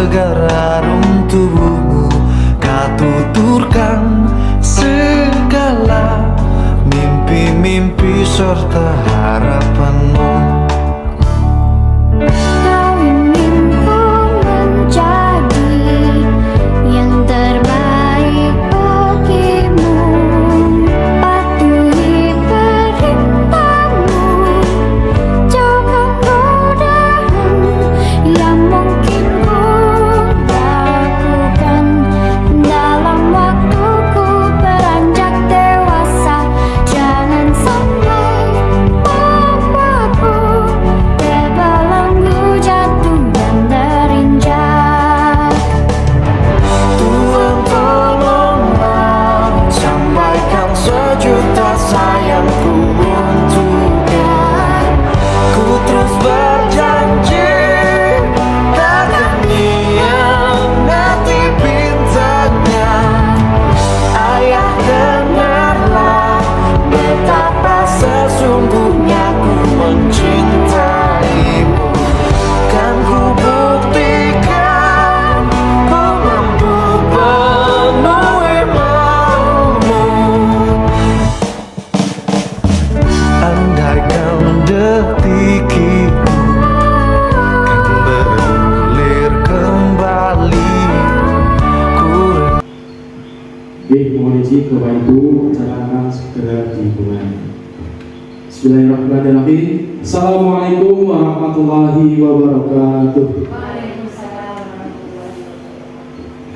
segar harum tubuhmu, kau tuturkan segala mimpi-mimpi serta harapanmu. Kau ingin ku menjadi yang terbaik bagimu, patuhi perintahmu, jauhkan godaan yang mungkin ku lakukan dalam waktuku beranjak dewasa. Jangan sampai membuatku terbelenggu, jatuh dan terinjak. Tuhan tolonglah, sampaikan sejuta sayangku untuknya. Ku terus berjanji takkan hianati bintangnya. Ayah, dengarlah betapa sesungguhnya ku mencintaimu. Kan ku buktikan ku mampu penuhi maumu. Andaikan detik itu kan bergulir kembali, ku Mohon izin Bapak Ibu, acara akan segera dimulai. Bismillahirrahmanirrahim. Assalamualaikum warahmatullahi wabarakatuh.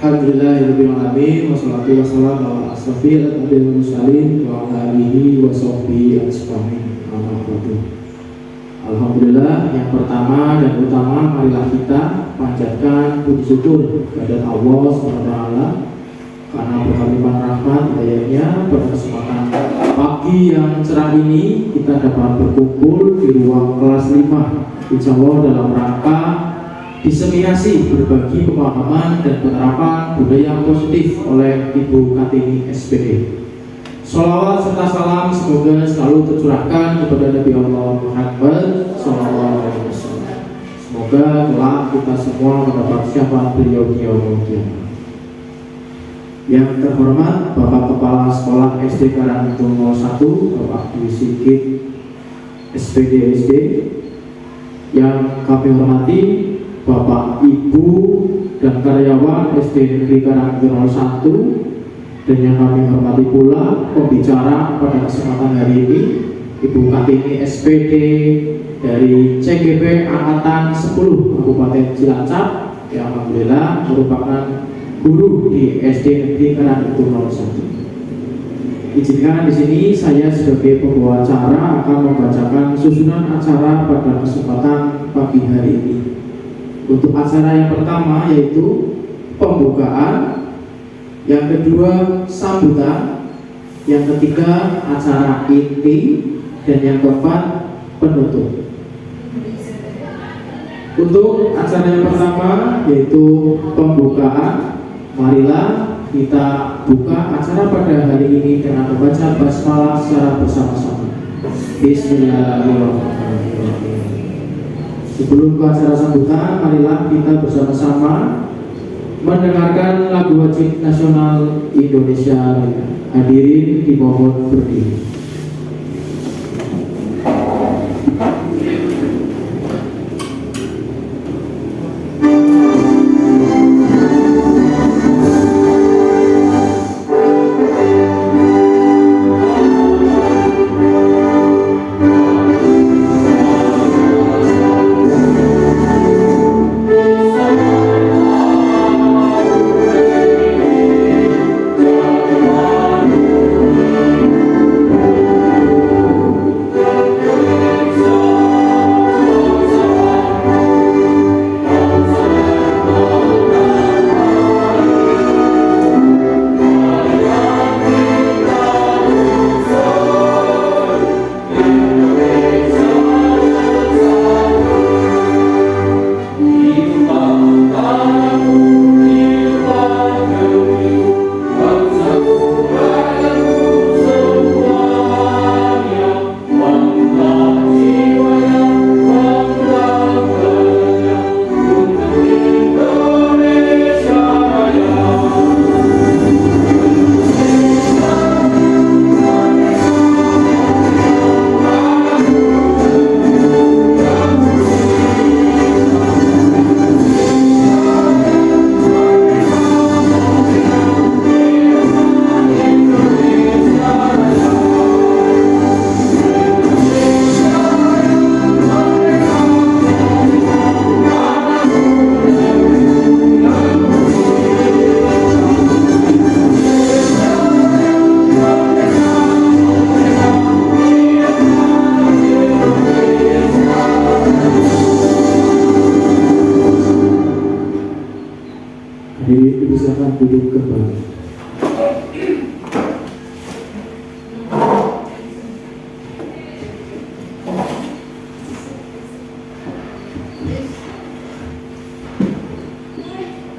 Alhamdulillahirabbil alamin, wassalatu wassalamu ala asrofil anbiya'il mursalin wa ala alihi wa sahbihi ajmain. Alhamdulillah, yang pertama dan utama marilah kita panjatkan puji syukur kepada Allah SWT karena berkat limpahan rahmat hidayahnya pada kesempatan pagi yang cerah ini kita dapat berkumpul di ruang kelas 5 insya Allah dalam rangka diseminasi berbagi pemahaman dan penerapan budaya positif oleh Ibu Kartini SPD. Sholawat serta salam semoga selalu tercurahkan kepada Nabi Allah Muhammad SAW. Semoga kelak kita semua mendapat syafaat beliau di yaumul qiyamah. Yang terhormat Bapak Kepala Sekolah SD Karangidung 01 Bapak Dwi Sigit SPD SD, yang kami hormati Bapak Ibu dan karyawan SD Negeri Karangidung 01, dan yang kami hormati pula pembicara pada kesempatan hari ini Ibu Kartini SPD dari CGP Angkatan 10 Kabupaten Cilacap yang alhamdulillah merupakan guru di SD Negeri Karangidung 01. Izinkan di sini saya sebagai pembawa acara akan membacakan susunan acara pada kesempatan pagi hari ini. Untuk acara yang pertama yaitu pembukaan, yang kedua sambutan, yang ketiga acara inti, dan yang keempat penutup. Untuk acara yang pertama yaitu pembukaan, marilah kita buka acara pada hari ini dengan membaca basmalah secara bersama-sama. Bismillahirrahmanirrahim. Sebelum ke acara sambutan, marilah kita bersama-sama mendengarkan lagu wajib nasional Indonesia. Hadirin dimohon berdiri. Hadirin dipersilakan duduk kembali.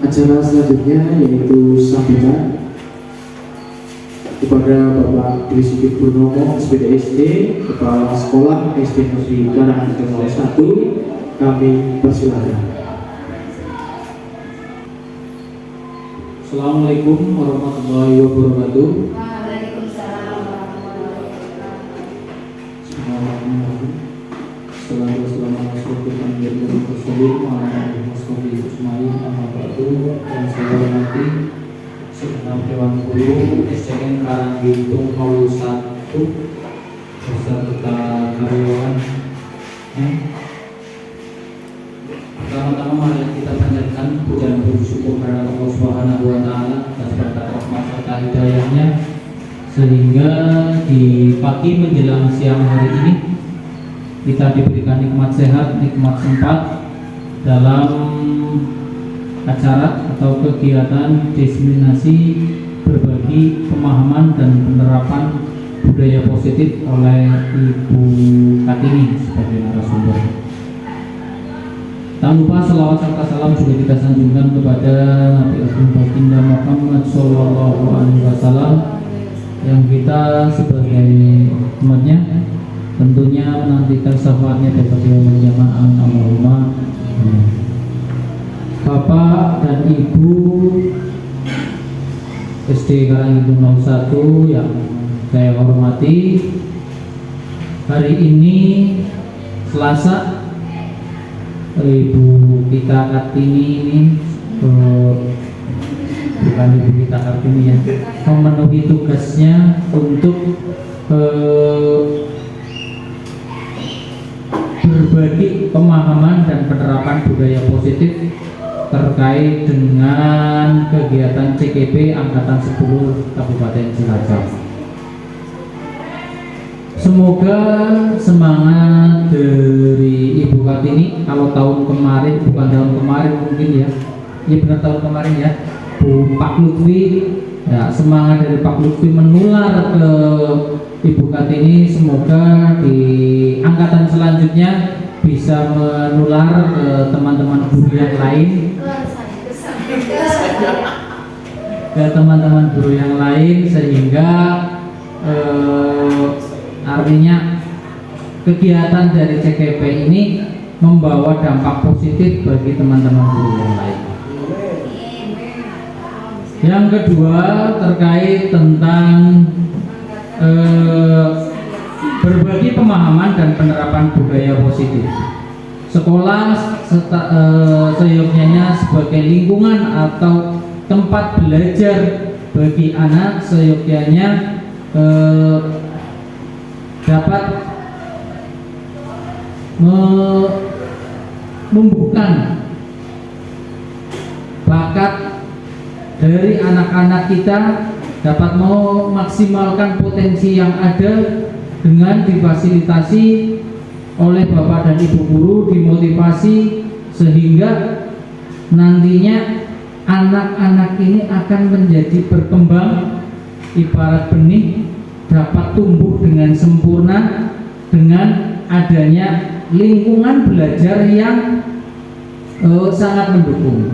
Acara selanjutnya yaitu sambutan kepada Bapak Dwi Sigit Purnomo, SPDSD, Kepala Sekolah SD Negeri Karangidung 01. Kami persilakan. Assalamualaikum warahmatullahi wabarakatuh. Yang saya hormati segenap Dewan Guru SDN Karangidung 01 beserta karyawan. Pertama-tama mari kita panjatkan pujian puji syukur kepada Allah Subhanahu wa taala atas berkat rahmat serta hidayahnya sehingga di pagi menjelang siang hari ini kita diberikan nikmat sehat, nikmat sempat dalam acara atau kegiatan diseminasi berbagi pemahaman dan penerapan budaya positif oleh Ibu Kartini sebagai narasumber. Tak lupa selawat serta salam juga kita sanjungkan kepada Nabi Agung Baginda Muhammad Sallallahu Alaihi Wasallam yang kita sebagai umatnya tentunya menantikan syafaatnya dapat menjamaah. Allahumma amin. Bapak dan Ibu SD Karangidung 01 yang saya hormati, hari ini Selasa, Ibu kita Kartini ini bukan Ibu kita Kartini ya, memenuhi tugasnya untuk berbagi pemahaman dan penerapan budaya positif terkait dengan kegiatan CKP Angkatan 10 Kabupaten Cilacap. Semoga semangat dari Ibu Kartini, kalau tahun kemarin, bukan tahun kemarin mungkin ya, ya benar tahun kemarin ya, Pak Lutfi, ya semangat dari Pak Lutfi menular ke Ibu Kartini, semoga di angkatan selanjutnya bisa menular ke teman-teman guru yang lain, sehingga artinya kegiatan dari CKP ini membawa dampak positif bagi teman-teman guru yang lain. Yang kedua terkait tentang berbagi pemahaman dan penerapan budaya positif. Sekolah seyogyanya sebagai lingkungan atau tempat belajar bagi anak, seyogyanya dapat membuka bakat dari anak-anak kita, dapat memaksimalkan potensi yang ada dengan difasilitasi oleh Bapak dan Ibu guru, dimotivasi sehingga nantinya anak-anak ini akan menjadi berkembang ibarat benih, dapat tumbuh dengan sempurna dengan adanya lingkungan belajar yang sangat mendukung.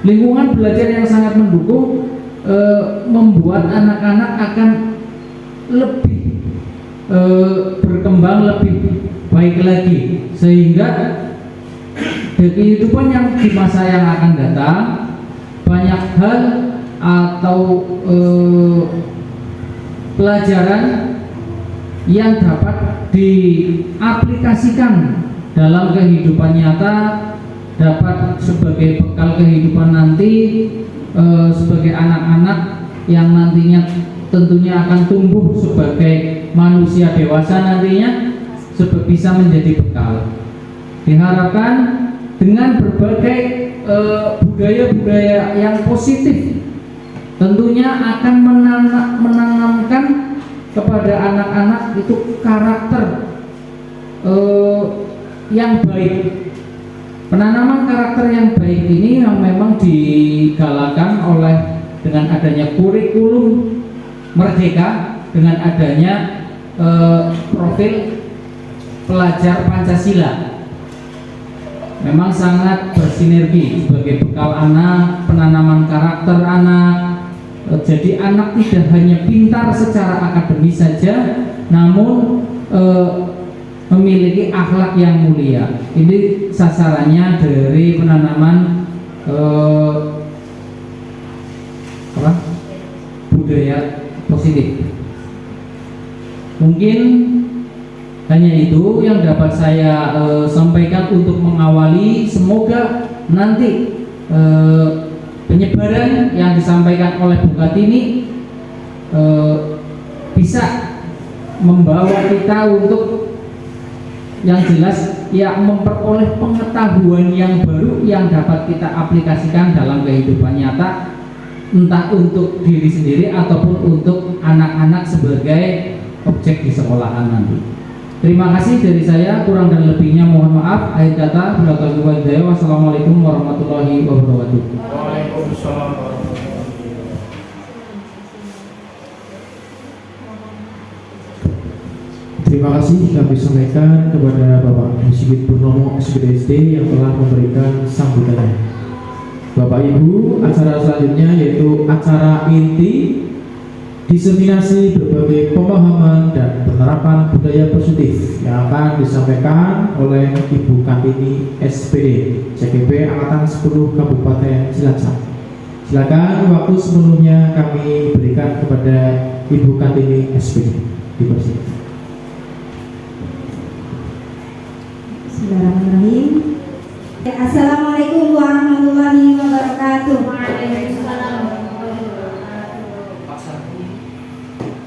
Lingkungan belajar yang sangat mendukung membuat anak-anak akan lebih berkembang lebih baik lagi, sehingga di kehidupan yang di masa yang akan datang banyak hal atau pelajaran yang dapat diaplikasikan dalam kehidupan nyata, dapat sebagai bekal kehidupan nanti sebagai anak-anak yang nantinya tentunya akan tumbuh sebagai manusia dewasa nantinya bisa menjadi bekal. Diharapkan dengan berbagai budaya-budaya yang positif tentunya akan menanamkan kepada anak-anak itu karakter yang baik, Penanaman karakter yang baik ini yang memang digalakan oleh dengan adanya kurikulum Merdeka, dengan adanya profil pelajar Pancasila, memang sangat bersinergi sebagai bekal anak, penanaman karakter anak. Jadi anak tidak hanya pintar secara akademis saja, namun memiliki akhlak yang mulia. Ini sasarannya dari penanaman budaya positif. Mungkin hanya itu yang dapat saya sampaikan untuk mengawali. Semoga nanti penyebaran yang disampaikan oleh Bu Kartini bisa membawa kita untuk yang jelas ya memperoleh pengetahuan yang baru yang dapat kita aplikasikan dalam kehidupan nyata, entah untuk diri sendiri ataupun untuk anak-anak sebagai objek di sekolahan nanti. Terima kasih dari saya, kurang dan lebihnya mohon maaf. Akhir kata, wassalamualaikum warahmatullahi wabarakatuh. Waalaikumsalam. Terima kasih kami sampaikan kepada Bapak Sigit Purnomo SPDSD yang telah memberikan sambutannya. Bapak Ibu, acara selanjutnya yaitu acara inti diseminasi berbagai pemahaman dan penerapan budaya positif yang akan disampaikan oleh Ibu Kartini SPD CGP Angkatan 10 Kabupaten Cilacap. Silakan waktu sepenuhnya kami berikan kepada Ibu Kartini SPD. Dipersilakan. Bismillahirrahmanirrahim. Assalamualaikum warahmatullahi wabarakatuh.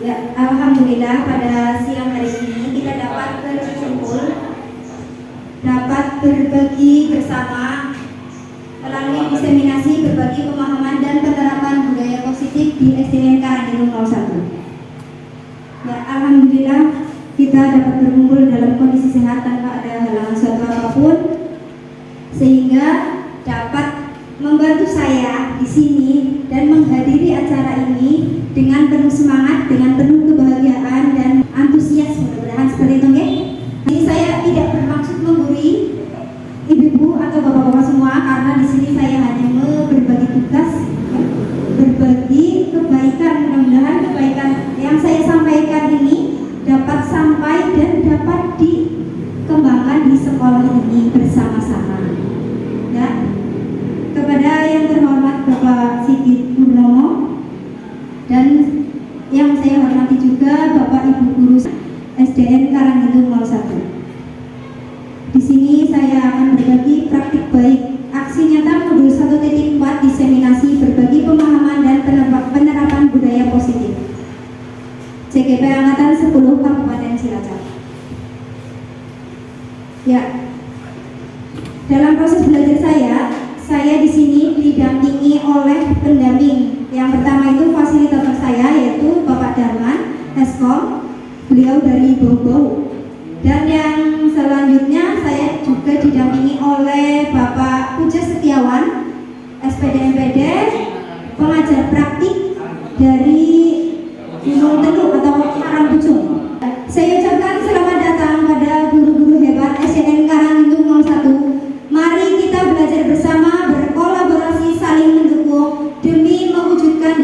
Ya, alhamdulillah pada siang hari ini kita dapat berkumpul, dapat berbagi bersama melalui diseminasi berbagi pemahaman dan penerapan budaya positif di SDN Karangidung 01. Ya, alhamdulillah kita dapat berkumpul dalam kondisi sehat tanpa ada halangan suatu apapun, sehingga dapat membantu saya di sini dan menghadiri acara ini dengan penuh semangat, dengan penuh kebahagiaan dan antusias, mudah-mudahan seperti itu, ya. Ini saya tidak bermaksud menggurui ibu-ibu atau bapak-bapak semua, karena di sini saya hanya berbagi tugas, berbagi kebaikan. Mudah-mudahan kebaikan yang saya sampaikan ini dapat sampai dan dapat dikembangkan di sekolah ini bersama-sama. Ya, kepada yang terhormat Bapak Sigit Purnomo dan yang saya hormati juga Bapak Ibu Guru SDN Karangidung 01. Di sini saya akan berbagi praktik baik aksi nyata modul 1.4 diseminasi berbagi pemahaman dan penerapan budaya positif. CGP Angkatan 10 Kabupaten Cilacap. Ya, dalam proses belajar saya di sini didampingi oleh pendamping. Yang pertama itu fasilitator saya yaitu Bapak Darman Eskom, beliau dari Bau-Bau. Dan yang selanjutnya saya juga didampingi oleh Bapak Puja Setiawan, SPD MPD, pengajar praktik dari Gunung Teluk atau Karangpucung. Saya ucapkan selamat datang pada guru-guru hebat SDN Karangidung 01. Mari kita belajar bersama, berkolaborasi, saling mendukung demi mewujudkan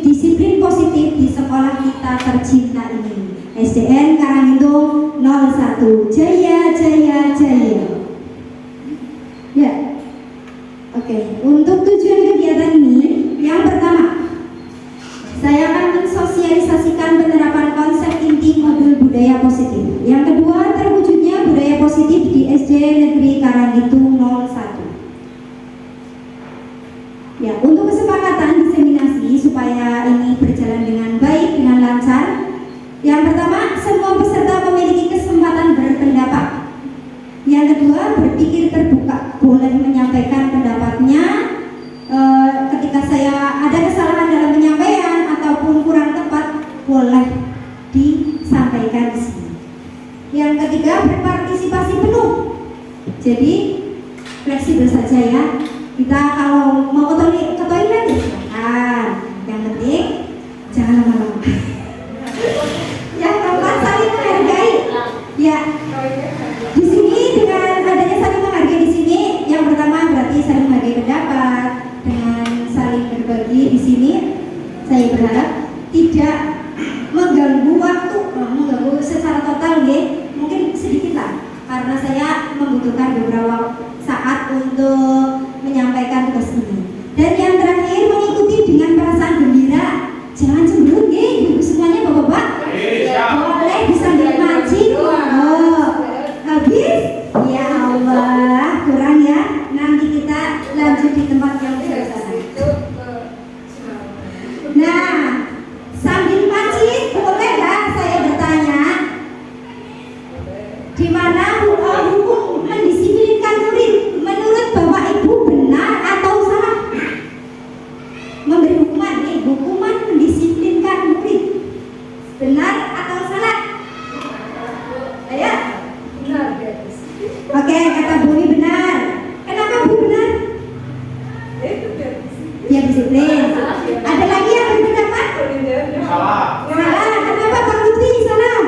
disiplin positif di sekolah kita tercinta ini. SDN Karangidung 01. Jaya, jaya, jaya. Ya. Oke, untuk tujuan kegiatan ini, yang pertama, saya akan mensosialisasikan penerapan konsep inti modul budaya positif. Yang kedua, terwujudnya budaya positif di SD Negeri Karangidung 01. Ya, untuk kesepakatan diseminasi supaya ini berjalan dengan baik, dengan lancar. Yang pertama, semua peserta memiliki kesempatan berpendapat. Yang kedua, berpikir terbuka, boleh menyampaikan pendapatnya. Ketika saya ada kesalahan dalam penyampaian ataupun kurang tepat, boleh disampaikan di sini. Yang ketiga, berpartisipasi penuh. Jadi fleksibel fleksibel saja ya. Kita kalau mau ke toilet ya silakan. Yang penting jangan lama-lama. Yang keempat, saling menghargai. Ya, di sini dengan adanya saling menghargai di sini, yang pertama berarti saling menghargai pendapat dengan saling berbagi di sini. Saya berharap tidak mengganggu waktu, mengganggu secara total ya. Mungkin sedikit lah, karena saya membutuhkan beberapa saat untuk menyampaikan tugas ini. Dan yang terakhir, mengikuti dengan perasaan gembira. Jangan cemberut ya, ibu semuanya bapak-bapak. Boleh disambil mancing. Oh, habis? Ya Allah, kurang ya. Nanti kita lanjut di tempat yang biasa. Nah, sambil mancing, bolehlah saya bertanya, di mana hukum mendisiplinkan murid menurut Bapak Ibu benar atau salah? Memberi hukuman nih, hukuman mendisiplinkan murid benar atau salah? Ayo. Oke, kata Bumi benar. Kenapa Bu benar? Ya disiplin. Ada lagi yang berpendapat? Salah. Salah. Kenapa Pak Lutfi salah?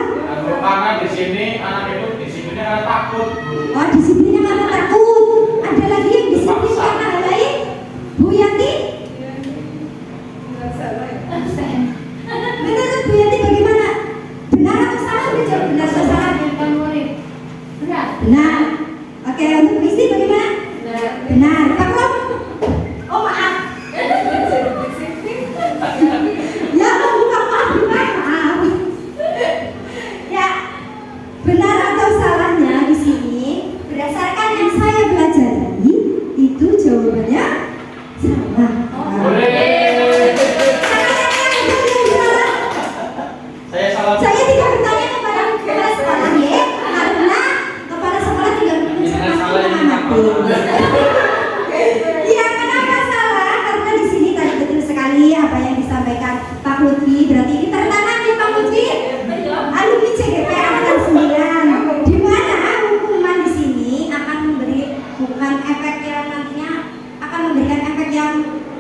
Karena di sini anak itu disiplinnya karena takut. Oh, disiplinnya karena takut. Ada lagi yang disiplin karena hal lain? Bu Yanti? Menurut Bu Yanti bagaimana? Benar atau salah? Udah jawab benar atau salah? Benar. Oke, untuk Kristi bagaimana? Benar. Pak Rom? Oh maaf. Ya, maaf. Ya, benar atau salahnya di sini berdasarkan yang saya pelajari itu jawabannya salah. Saya salah. Saya tidak bertanya kepada kepala sekolah ya, karena kepala sekolah tidak mengamati. Ya, kenapa salah? Karena di sini tadi betul sekali apa yang disampaikan Pak Lutfi. Berarti ini tertanam nih Pak Lutfi. Alumni CGP angkatan 9. Di mana hukuman di sini akan memberi bukan efek yang nantinya akan memberikan efek yang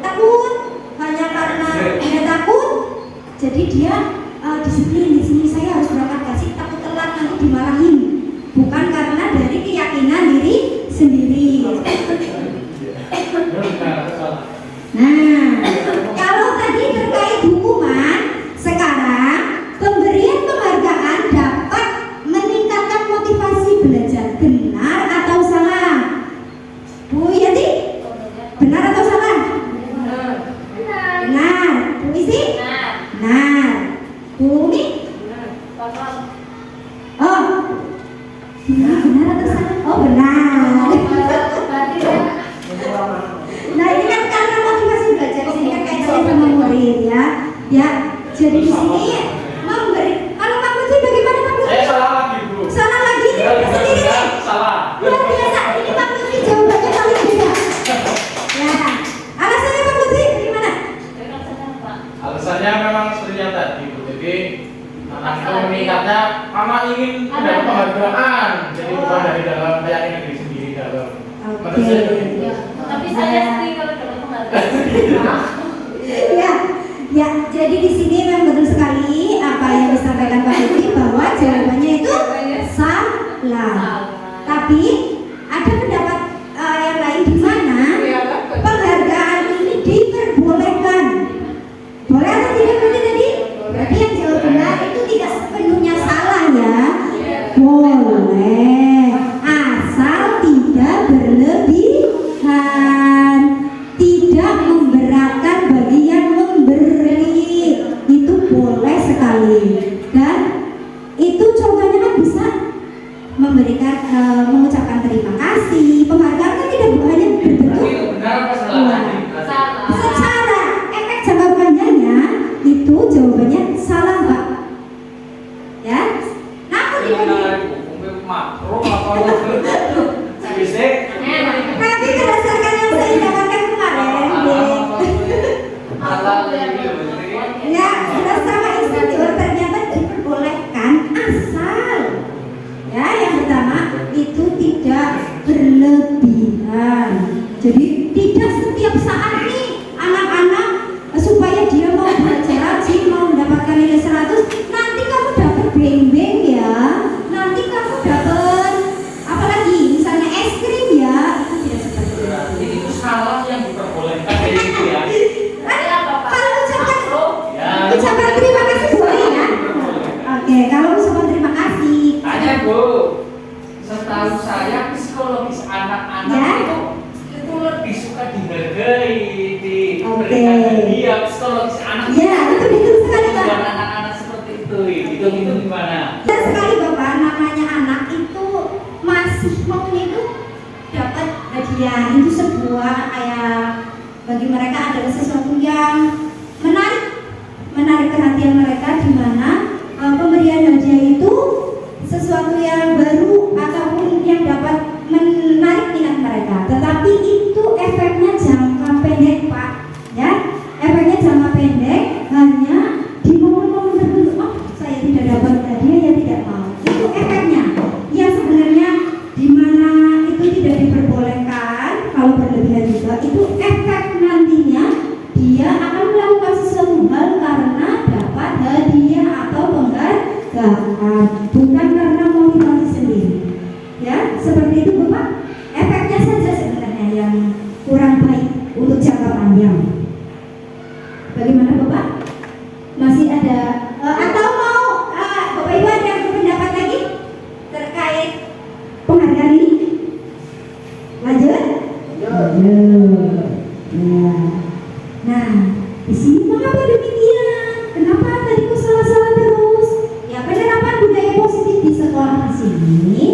takut hanya karena dia takut. Jadi dia disiplin di sini. Saya harus berangkat kasih takut telat nanti dimarahin. Bukan karena dari keyakinan diri sendiri. Nah, kalau tadi terkait hukuman, sekarang pemberian penghargaan dapat meningkatkan motivasi belajar. Benar atau salah? Bu Yanti? Benar atau salah? Benar. Bu Isi? Benar. Bu Umi? Oh, benar atau salah? Oh, benar. Nah, ini kan karena motivasi belajar sini kan kaitannya sama murid ya. Ya, jadi di sini memberi. Kalau Pak Lutfi bagaimana Pak Lutfi? Saya salah lagi, Bu. Salah lagi ini sendiri nih. Salah. Luar biasa. Ini Pak Lutfi jawabannya paling beda. Ya, alasannya Pak Lutfi bagaimana? Alasannya memang seperti yang tadi, Bu. Jadi anak itu meningkatnya karena ingin mendapat penghargaan. Jadi bukan dari dalam keyakinan diri sendiri dalam. Menurut saya begitu. Tapi saya sendiri kalau dapat penghargaan. Ya, jadi di sini memang betul sekali apa yang disampaikan Pak Lutfi bahwa jawabannya itu salah. Tapi ada pendapat yang lain di mana penghargaan ini diperbolehkan. Boleh atau tidak berarti tadi? Berarti yang jawab benar itu tidak sepenuhnya salah ya. Boleh, asal tidak berlebihan, tidak memberatkan bagi yang memberi. Itu boleh sekali. Dan itu contohnya kan bisa memberikan mengucapkan terima kasih. Penghargaan kan tidak hanya berbentuk Benar apa salah? secara efek jangka panjangnya itu jawabannya salah Pak. Ya, namun Makro atau fisik? tapi berdasarkan yang saya dapatkan kemarin, ya sudah sama insinyur ternyata diperbolehkan asal ya yang pertama itu tidak berlebihan. Jadi tidak setiap saat nih anak-anak supaya dia mau belajar rajin, mau mendapatkan nilai 100, nanti kamu dapat beng-beng ya, nanti kamu dapat apalagi misalnya es krim ya, itu tidak seperti itu. Berarti itu salah yang diperbolehkan kayak gitu ya. Kalau Ya. ucapan terima kasih boleh ya. Oke, kalau ucapan terima kasih. Hanya Bu, setahu saya psikologis anak-anak Ya. itu lebih suka dihargai, Oke. diberikan hadiah psikologis anak. Ya, itu betul sekali Pak. Bukan anak-anak seperti itu gimana? Betul sekali Bapak, namanya anak itu masih maunya itu dapat hadiah, itu sebuah kayak bagi mereka adalah sesuatu yang menarik perhatian mereka, di mana pemberian hadiah itu sesuatu yang baru ataupun yang dapat menarik minat mereka. Tetapi itu efeknya jangka pendek Pak, ya. Efeknya jangka pendek, hanya di momen-momen tertentu. Oh, saya tidak dapat hadiah, ya tidak mau. Itu efeknya. Yang sebenarnya di mana itu tidak diperbolehkan, kalau berlebihan juga, itu efek nantinya dia akan melakukan sesuatu hal karena dapat hadiah atau penghargaan, bukan karena motivasi sendiri. Ya, seperti itu Bapak. Efeknya saja sebenarnya yang kurang baik untuk jangka panjang. Bagaimana Bapak? Masih ada atau mau Bapak Ibu ada yang berpendapat lagi terkait penghargaan ini? Lanjut? Nah, di sini mengapa demikian? Kenapa tadi kok salah-salah terus? Ya, penerapan budaya positif di sekolah di sini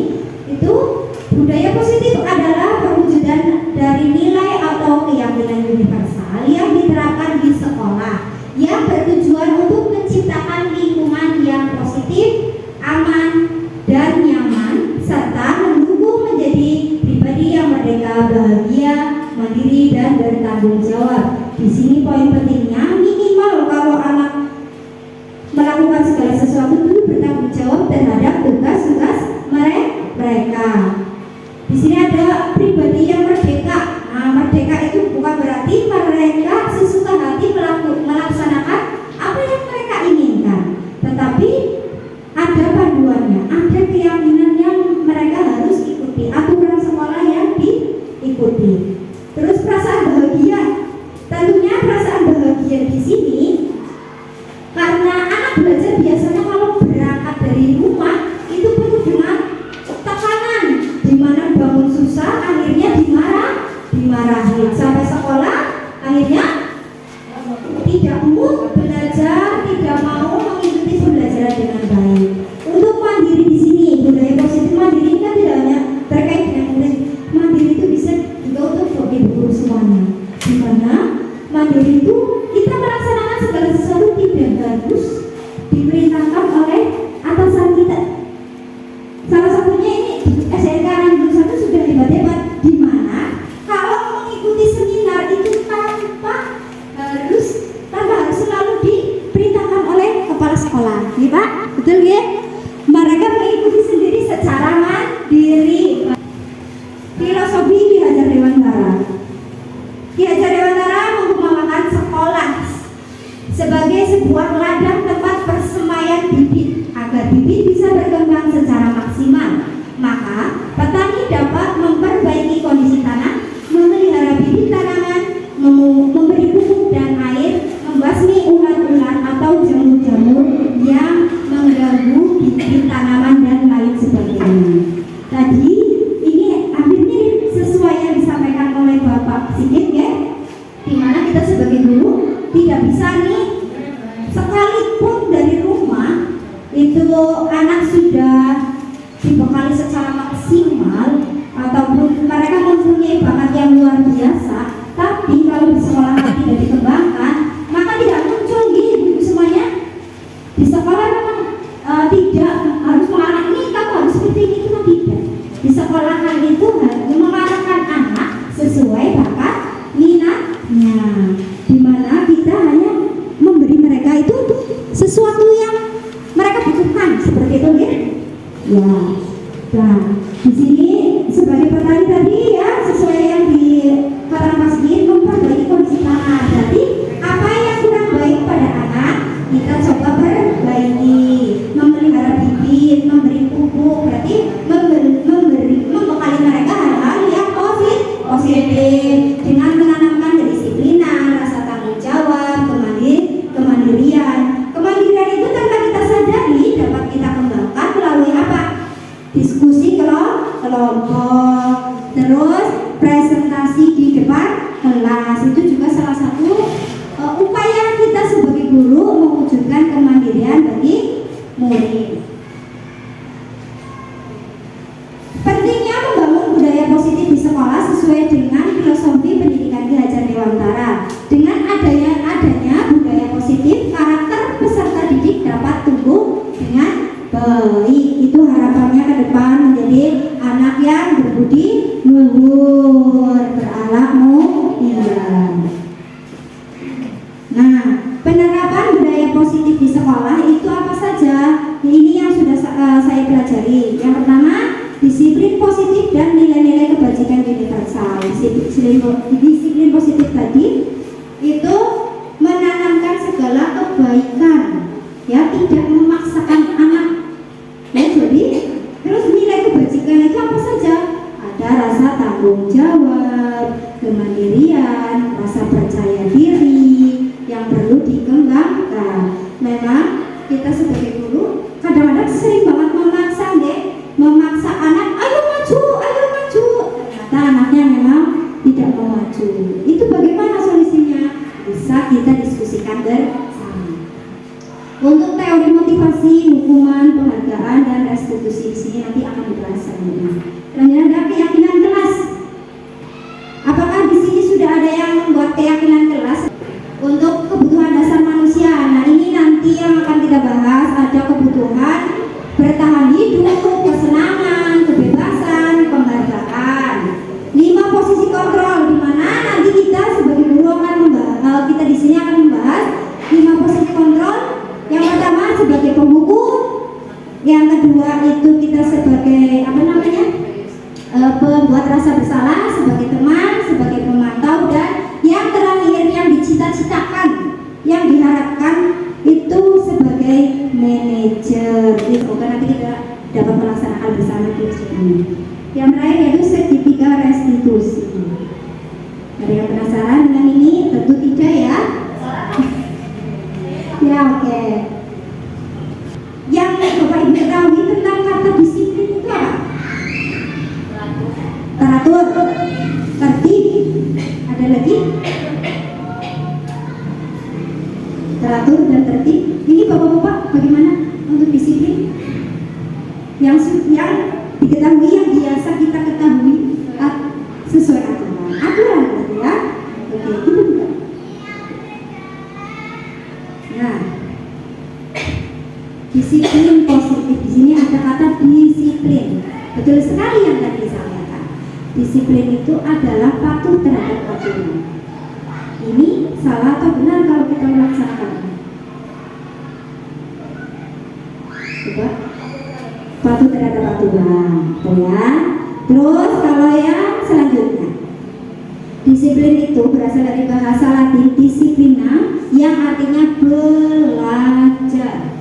itu budaya positif adalah perwujudan dari nilai atau keyakinan universal yang diterapkan di sekolah yang bertujuan untuk menciptakan lingkungan yang positif, aman, dan nyaman serta mendukung menjadi pribadi yang merdeka, bahagia, mandiri, dan bertanggung jawab. Di sini poin pentingnya minimal kalau anak melakukan segala sesuatu itu bertanggung jawab terhadap tugas-tugas mereka. Di sini ada pribadi yang merdeka. Nah, merdeka itu bukan berarti mereka sesuka hati melaksanakan apa yang mereka inginkan, tetapi ada panduannya, ada keyakinan yang mereka harus ikuti, aturan sekolah yang diikuti. Terus perasaan bahagia, tentunya perasaan bahagia di sini karena anak belajar biasanya kalau berangkat dari rumah itu penuh dengan tekanan, di mana bangun susah akhirnya dimarahin, sampai sekolah akhirnya tidak mood belajar, tidak mau mengikuti pembelajaran dengan baik. Untuk mandiri di sini, budaya positif mandiri kan tidak hanya terkait dengan murid. Mandiri itu bisa juga untuk bagi guru semuanya. Di mana mandiri itu kita melaksanakan segala sesuatu tidak harus diperintahkan oleh atasan kita. Salah satunya ini SNK Ranggul 1 sudah hebat-hebat, di mana kalau mengikuti seminar itu tanpa harus selalu diperintahkan oleh kepala sekolah, ya Pak, betul ya? Mereka mengikuti sendiri secara mandiri. Filosofi Ki Hajar Dewantara. Ki Hajar Dewantara mengumpamakan sekolah sebagai sebuah ladang tempat persemaian bibit agar bibit bisa berkembang secara maksimal. Maka petani dapat memperbaiki kondisi tanah, memelihara bibit tanaman, memberi pupuk dan air, membasmi ulat-ulat atau jamur-jamur yang mengganggu bibit tanaman dan lain sebagainya. Tadi ini akhirnya sesuai yang disampaikan oleh Bapak Sigit ya, dimana kita sebagai guru tidak bisa nih sekalipun dari rumah itu anak sudah dibekali secara maksimal ataupun mereka mempunyai bakat yang luar biasa, tapi kalau di sekolah tidak dikembangkan maka tidak muncul gitu semuanya. Di sekolah memang tidak harus mengarah ini kamu harus seperti ini, itu tidak. Di sekolahan itu harus mengarahkan anak sesuai bakat minatnya, dimana kita hanya memberi mereka itu sesuatu yang mereka butuhkan, seperti itu ya. Ya, nah di sini sebagai petani tadi ya sesuai yang kelompok, terus presentasi di depan kelas. Itu juga salah satu upaya kita sebagai guru mewujudkan kemandirian bagi murid. Pentingnya membangun budaya positif di sekolah sesuai dengan filosofi pendidikan Ki Hajar Dewantara. Dengan adanya budaya positif, karakter peserta didik dapat tumbuh dengan baik. Itu harapannya ke depan menjadi anak yang berbudi luhur, berakhlak mulia. Nah, penerapan budaya positif di sekolah itu apa saja? Ini yang sudah saya pelajari. Yang pertama, disiplin positif dan nilai-nilai kebajikan universal. Disiplin positif tadi itu menanamkan segala kebaikan, ya, tidak memaksakan anak. Ya, jadi terus nilai kebajikan itu apa saja? Ada rasa tanggung jawab, kemandirian, rasa percaya diri yang perlu dikembangkan. Memang kita sebagai guru kadang-kadang sering banget memaksa anak, ayo maju. Ternyata anaknya memang tidak mau maju. Itu bagaimana solusinya? Bisa kita diskusikan bersama. Untuk teori motivasi, hukuman, penghargaan, dan restitusi di sini nanti akan dibahas selanjutnya. Selanjutnya ada keyakinan kelas. Apakah di sini sudah ada yang membuat keyakinan kelas untuk kebutuhan dasar manusia? Nah, ini nanti yang akan kita bahas. Ada kebutuhan bertahan hidup, kesenangan, kebebasan, penghargaan. 5 posisi kontrol, di mana nanti kita sebagai guru akan membahas, kita di sini akan membahas 5 posisi kontrol. Yang pertama sebagai penghukum, yang kedua itu kita sebagai pembuat rasa bersalah, sebagai teman, sebagai pemantau, dan yang terakhir yang dicita-citakan, yang diharapkan itu sebagai manajer. Semoga nanti kita dapat melaksanakan bersama ini. Yang terakhir yaitu sertifikat restitusi. Ada yang penasaran dengan ini? Tentu tidak ya. Ya, oke. Yang Bapak Ibu ketahui tentang kata disiplin itu apa? Teratur, tertib. Ada lagi? Teratur dan tertib. Ini Bapak-bapak bagaimana untuk disiplin? Yang diketahui, yang biasa kita ketahui sesuai aturan berarti ya. Oke, itu juga. Nah, disiplin positif di sini ada kata disiplin. Betul sekali yang tadi disampaikan. Disiplin itu adalah patuh terhadap aturan. Ini salah atau benar kalau kita melaksanakan? Coba. Patuh terhadap aturan, ya. Terus kalau yang selanjutnya, disiplin itu berasal dari bahasa Latin disiplina, yang artinya belajar.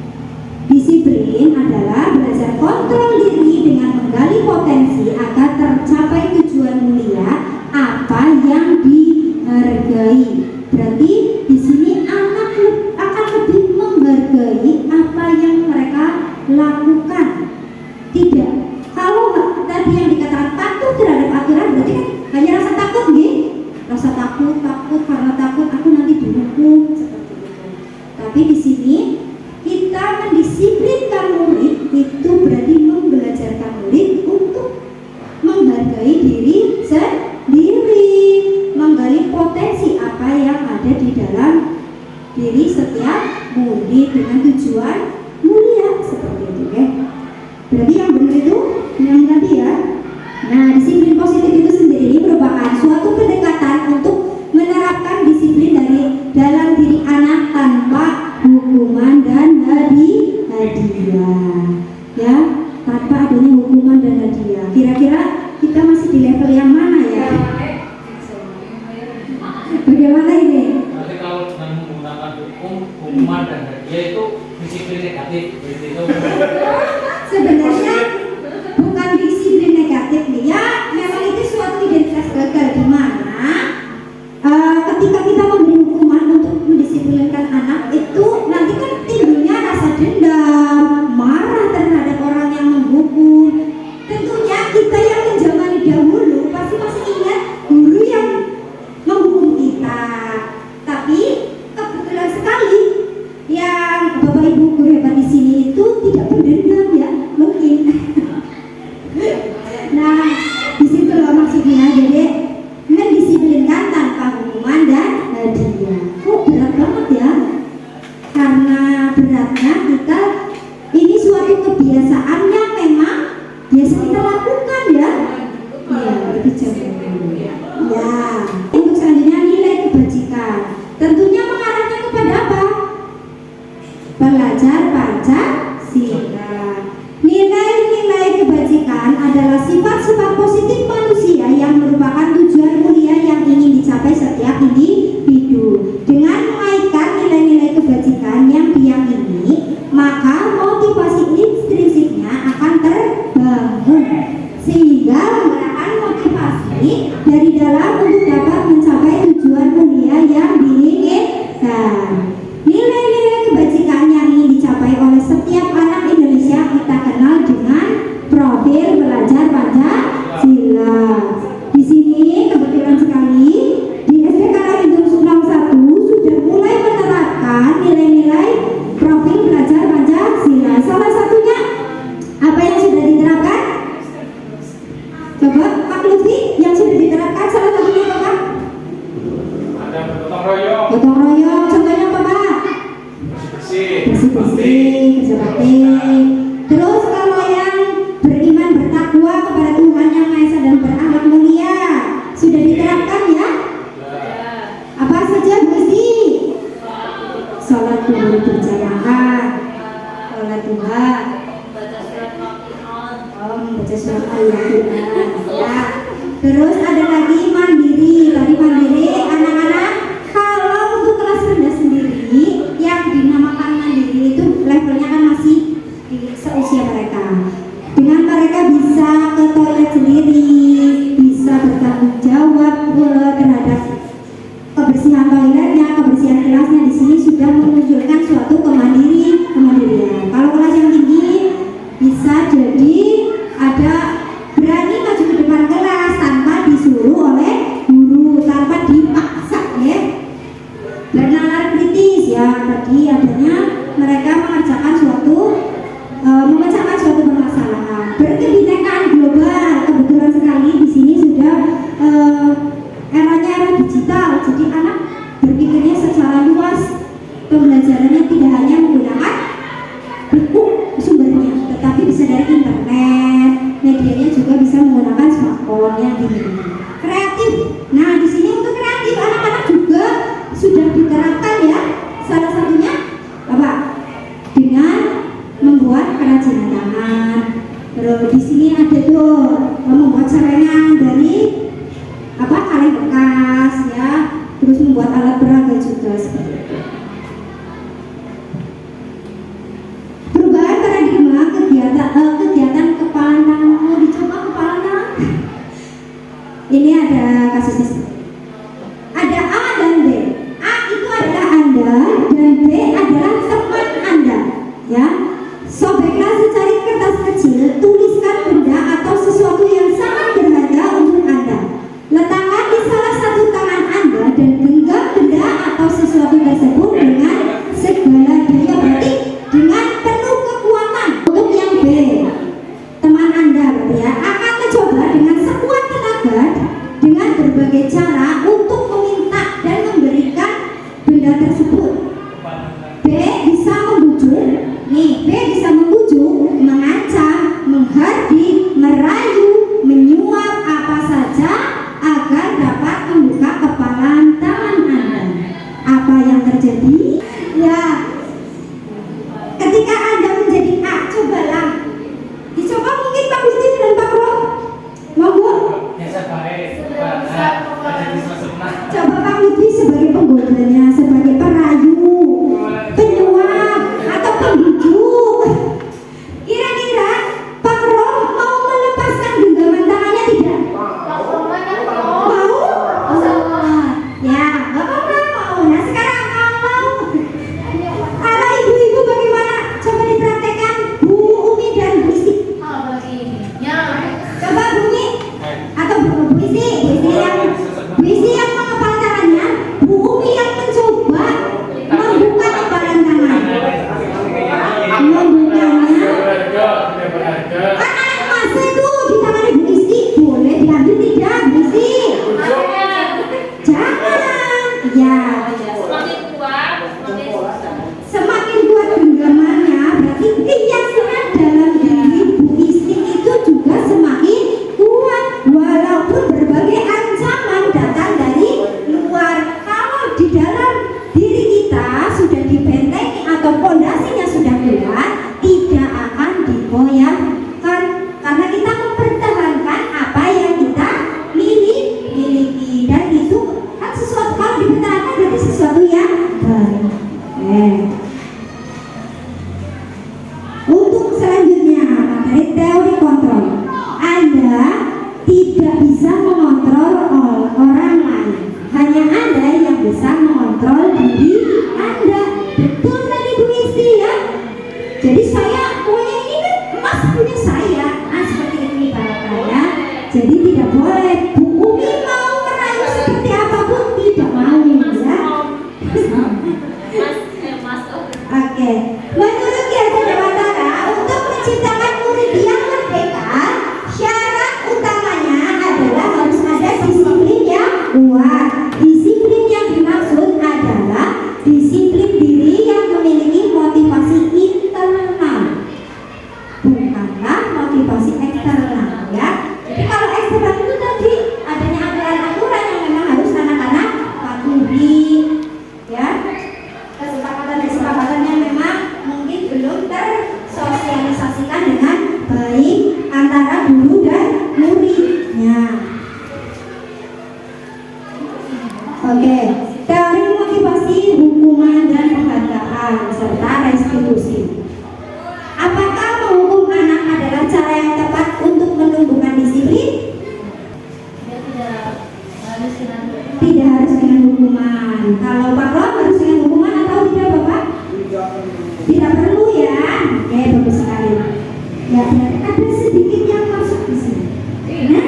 Disiplin adalah belajar kontrol diri dengan menggali potensi agar tercapai tujuan mulia apa yang dihargai. Berarti di sini anak akan lebih menghargai apa yang mereka lakukan. Tidak. Kalau tadi yang dikatakan patuh terhadap aturan berarti kan hanya rasa takut, nggih? Rasa takut karena takut aku nanti dihukum seperti itu. Tapi di sini kita mendisiplinkan murid itu berarti membelajarkan murid untuk menghargai diri sendiri, menggali potensi apa yang ada di dalam diri setiap murid dengan tujuan mulia seperti itu, ya. Berarti yang benar itu yang tadi ya. Nah, disiplin positif itu sendiri merupakan suatu pendekatan untuk menerapkan disiplin dalam diri anak tanpa hukuman dan hadiah, ya, tanpa adanya hukuman dan hadiah. Kira-kira kita masih di level yang mana ya? Bagaimana ini? Nanti kalau dengan menggunakan hukuman dan hadiah itu disiplin negatif, itu. Sebenarnya bukan disiplin negatif nih ya, memang itu suatu identitas gagal di mana ketika kita memberi hukuman untuk mendisiplinkan anak itu nanti kan timbulnya rasa dendam, marah terhadap orang yang menghukum. Tentunya kita yang menjawab kepada apa? Belajar Pancasila. Nilai-nilai kebajikan adalah sifat-sifat positif manusia yang merupakan tujuan mulia yang ingin dicapai setiap individu. Dengan mengaitkan nilai-nilai kebajikan yang diyakini, maka motivasi intrinsipnya akan terbangun, sehingga menggunakan motivasi dari dalam untuk dapat mencapai tujuan mulia yang diinginkan. Nilai-nilai kebajikan yang ingin dicapai oleh setiap anak Indonesia kita kenal dengan profil belajar Pancasila. Di sini kebetulan sekali di SDK Larindo 01 sudah mulai menerapkan nilai-nilai profil belajar Pancasila. Salah satunya apa yang sudah diterapkan? Coba Pak Lutfi, yang sudah diterapkan salah satunya apa Pak? Ada gotong royong. Gotong royong, contohnya apa Pak? Bersih-bersih, kerja bakti. Terus kalau yang beriman bertakwa kepada Tuhan yang Maha Esa dan berakhlak mulia sudah diterapkan ya? Apa saja Bu Isti? Sholat duhur berjamaah, sholat duha, Baca surat Al-Quran. baca surat Al-Quran. Ya. Terus ada lagi mandiri. Tadi mandiri anak-anak kalau untuk kelas rendah sendiri yang dinamakan mandiri itu levelnya kan masih di seusia mereka. Dengan mereka bisa ke toilet sendiri, bisa bertanggung jawab terhadap kebersihan toiletnya, kebersihan kelasnya. Di sini sudah menunjukkan suatu kemandirian. Kalau kelas yang tinggi bisa jadi ada berani maju ke depan kelas tanpa disuruh oleh guru, tanpa dipaksa ya. Bernalar kritis ya, tadi adanya mereka mengerjakan memecahkan suatu permasalahan. Berkebinekaan global, kebetulan sekali di sini sudah eranya era digital, jadi anak berpikirnya secara luas. Pembelajarannya tidak hanya menggunakan buku sumbernya, tetapi bisa dari internet, medianya juga bisa menggunakan smartphone yang dimiliki. Kreatif, nah di sini untuk kreatif anak-anak juga sudah diterapkan ya. Salah satunya apa? Dengan membuat kerajinan tangan. Terus di sini ada tuh membuat celengan dari kaleng bekas ya. Terus membuat alat peraga juga seperti itu. Perubahan paradigma kegiatan kepalan tangan. Mau dicoba kepalan tangan? Ini ada kasusnya. Ada A dan B. A itu adalah Anda dan B adalah teman Anda. Ya, sobeklah secari kertas kecil, tuliskan benda atau sesuatu yang sangat berharga untuk Anda. Letakkan di salah satu tangan Anda dan genggam benda atau sesuatu tersebut dengan segala daya, berarti dengan penuh kekuatan. Untuk yang B, teman Anda berarti ya, akan mencoba dengan sekuat tenaga dengan berbagai cara untuk meminta dan memberikan benda tersebut. B bisa membujuk, B bisa membujuk, mengancam, menghardik, merayu, menyuap apa saja agar dapat membuka kepalan tangan Anda. Apa yang terjadi? Ya, ketika Anda menjadi A, cobalah. Dicoba mungkin Pak Lutfi dan Pak Rom. Monggo. Biasa baik. Coba Pak Lutfi sebagai penggodanya, sebagai perayu, penyuap, atau pembujuk. Kira-kira Pak Rom mau melepaskan genggaman tangannya tidak? Mau? Ya, Bapak Rom mau. Nah sekarang kalau kita sudah dibentengi atau pondasinya sudah kuat, tidak akan digoyahkan karena kita mempertahankan apa yang kita miliki, dan itu kan sesuatu, kalau dipertahankan berarti sesuatu yang baik. Untuk selanjutnya materi teori kontrol. Anda tidak bisa mengontrol orang lain, hanya Anda yang bisa mengontrol diri Anda. Betul tadi Bu Isti ya. Jadi saya punya ini kan emas punya saya, seperti ini ibaratnya. Jadi tidak boleh Bu Umi mau merayu seperti apapun tidak mau ya. Oke. Menurut Kiai Dewantara, untuk menciptakan murid yang merdeka, syarat utamanya adalah harus ada disiplin yang kuat. Disiplin yang dimaksud adalah disiplin diri yang memiliki motivasi internal, bukanlah motivasi eksternal ya. Jadi kalau eksternal itu tadi adanya aturan-aturan yang memang harus anak-anak patuhi ya. Kesepakatan yang memang mungkin belum tersosialisasikan dengan baik antara guru dan muridnya. Oke, teori motivasi, hukuman dan penghargaan serta restitusi. Apakah menghukum anak adalah cara yang tepat untuk menumbuhkan disiplin? Tidak harus dengan hukuman. Kalau Pak Rom harus dengan hukuman atau tidak Bapak? Tidak perlu ya. Oke, bagus sekali. Ya, ada sedikit yang masuk di sini. Nah,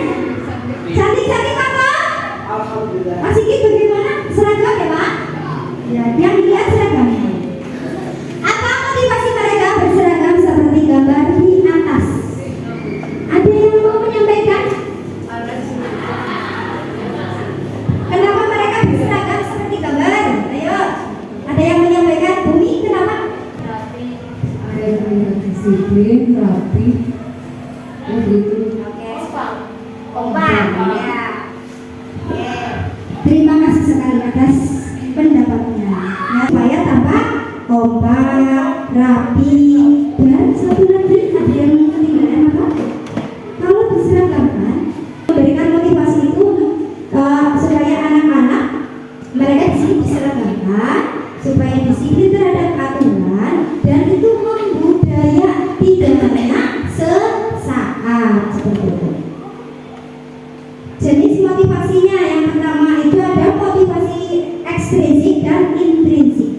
cantik-cantik Pak Rom? Alhamdulillah. Mas Sigit bagaimana? Seragam ya Pak? Ya, yang dilihat seragamnya. Apa motivasi mereka berseragam seperti gambar di atas? Ada yang mau menyampaikan? Kenapa mereka berseragam seperti gambar? Ayo, ada yang menyampaikan? Bumi, kenapa? Ada yang disiplin, rapi, begitu. Oke, kompak ya. Oke, terima kasih sekali atas pendapatnya. Ya, supaya tampak kompak, rapi, dan satu lagi ada yang ketinggalan apa? Kalau berseragam kan, memberikan motivasi itu supaya anak-anak mereka diseragamkan, supaya disiplin terhadap aturan, dan itu membudaya tidak hanya sesaat seperti itu. Jenis motivasinya yang pertama itu ada motivasi ekstrinsik dan intrinsik.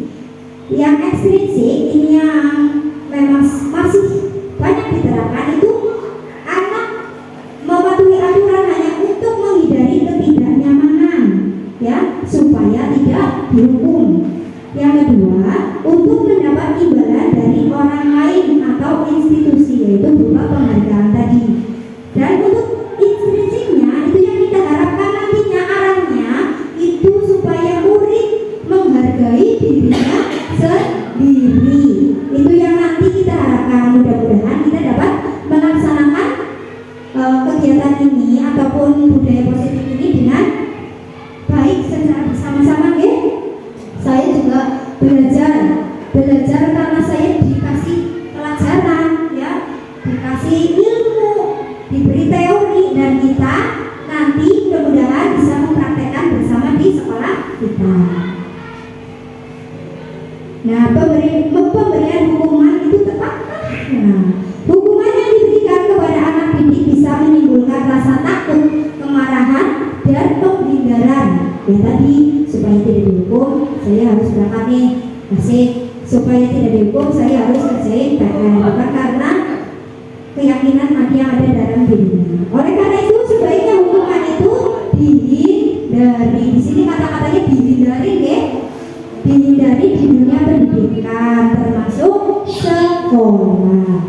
Yang ekstrinsik ini yang memang masih banyak diterapkan itu anak mematuhi aturan hanya untuk menghindari ketidaknyamanan ya, supaya tidak dihukum. Yang kedua, untuk mendapat imbalan dari orang lain atau institusi, yaitu berupa penghargaan tadi. Dan untuk intrinsiknya itu yang kita harapkan nantinya arahnya itu supaya murid menghargai dirinya sendiri. Itu yang nanti kita harapkan. Mudah-mudahan kita dapat melaksanakan kegiatan ini ataupun budaya positif ini dengan baik secara bersama-sama ya. Saya juga belajar karena saya dikasih pelajaran ya, dikasih ilmu, diberi teori, dan kita nanti mudah-mudahan bisa mempraktekkan bersama di sekolah kita. Nah, pemberian hukuman itu tepatkah? Nah, hukuman yang diberikan kepada anak didik bisa menimbulkan rasa takut, kemarahan, dan penghindaran. Ya tadi, supaya tidak dihukum, saya harus berangkat nih, masih supaya tidak dihukum, saya harus kerjain PR, bukan karena keyakinan yang ada dalam dirinya. Oleh karena itu, sebaiknya hukuman itu dihindari. Di sini kata-katanya dihindari, ya. Dihindari di dunia pendidikan, termasuk sekolah.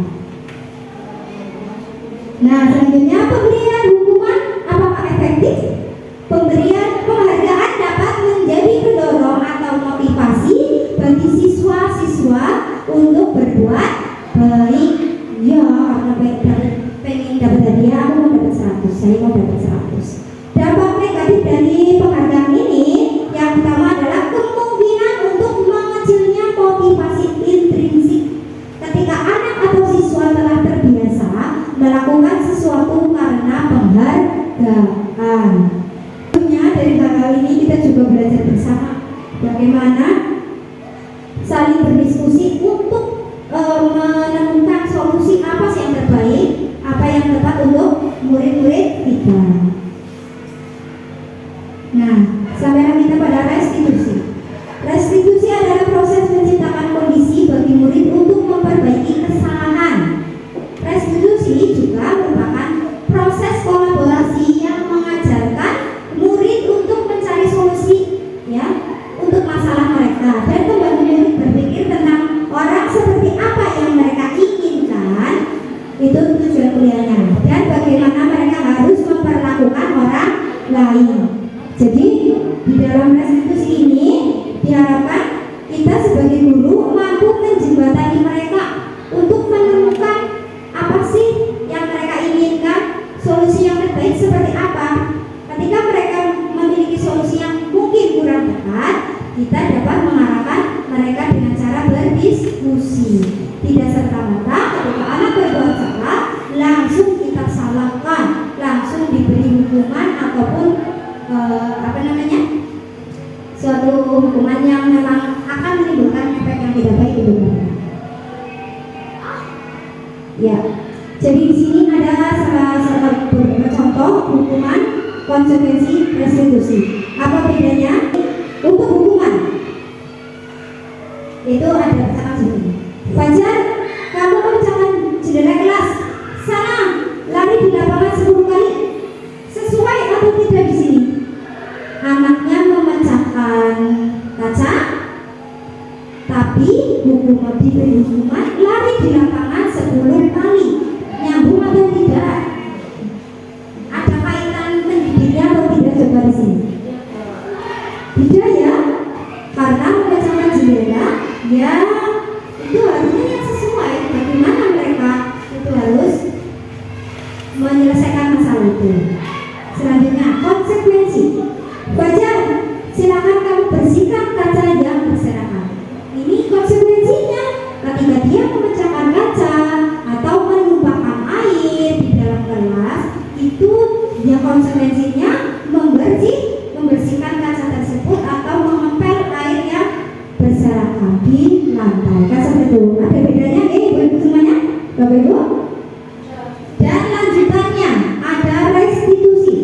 Nah, selanjutnya pemberian hukuman apakah efektif? Pemberian penghargaan dapat menjadi pendorong atau motivasi bagi siswa-siswa untuk berbuat baik. Ya, karena pengen dapat hadiah, aku mau dapat 100, saya mau dapat 100. Dampak negatif dari penghargaan ini yang pertama adalah kemungkinan untuk mengecilkan motivasi intrinsik. Ketika anak atau siswa telah terbiasa melakukan sesuatu karena penghargaan. Tentunya dari hal ini kita juga belajar bersama bagaimana saling berdiskusi untuk menemukan solusi apa sih yang terbaik, apa yang tepat untuk murid-murid kita. Nah, sekarang kita pada restitusi. Restitusi adalah proses menciptakan kondisi bagi murid untuk memperbaiki kesalahan. Restitusi juga merupakan proses kolaborasi yang mengajarkan murid untuk mencari solusi, ya, untuk masalah mereka dan membantu murid berpikir tentang orang seperti apa yang mereka inginkan. Itu tujuan kuliahnya, dan bagaimana mereka harus memperlakukan orang lain. Jadi di dalam restitusi ini diharapkan kita sebagai guru mampu menjembatani mereka untuk menemukan apa sih yang mereka inginkan, solusi yang terbaik seperti apa. Ketika mereka memiliki solusi yang mungkin kurang tepat, kita dapat mengarahkan mereka dengan cara berdiskusi. Tidak serta-merta ketika anak berbuat salah langsung kita salahkan, langsung diberi hukuman ataupun suatu hukuman yang memang akan menimbulkan efek yang tidak baik di depan. Ya, jadi di sini ada salah beberapa contoh hukuman konsekuensi restitusi. Apa bedanya? Untuk hukuman itu ada misalkan seperti Fajar, kamu memecahkan jendela kelas. Sana, lari di lapangan 10 kali. Sesuai atau tidak di sini? Anaknya memecahkan kaca, tapi diberi hukuman lari di lapangan 10 kali. Nyambung atau tidak? Ada kaitan pendidiknya atau tidak coba di sini? Tidak ya, karena memecahkan jendela, ya itu harusnya yang sesuai. Bagaimana mereka itu harus menyelesaikan masalah itu. Selanjutnya konsekuensi. Fajar, silakan kamu bersihkan kaca yang berserakan. Ini konsekuensinya ketika dia memecahkan kaca atau menumpahkan air di dalam kelas, itu dia konsekuensinya membersihkan kaca tersebut atau mengempel air yang berserakan di lantai. Kan seperti itu. Ada bedanya ibu-ibu semuanya? Bapak Ibu? Dan lanjutannya ada restitusi.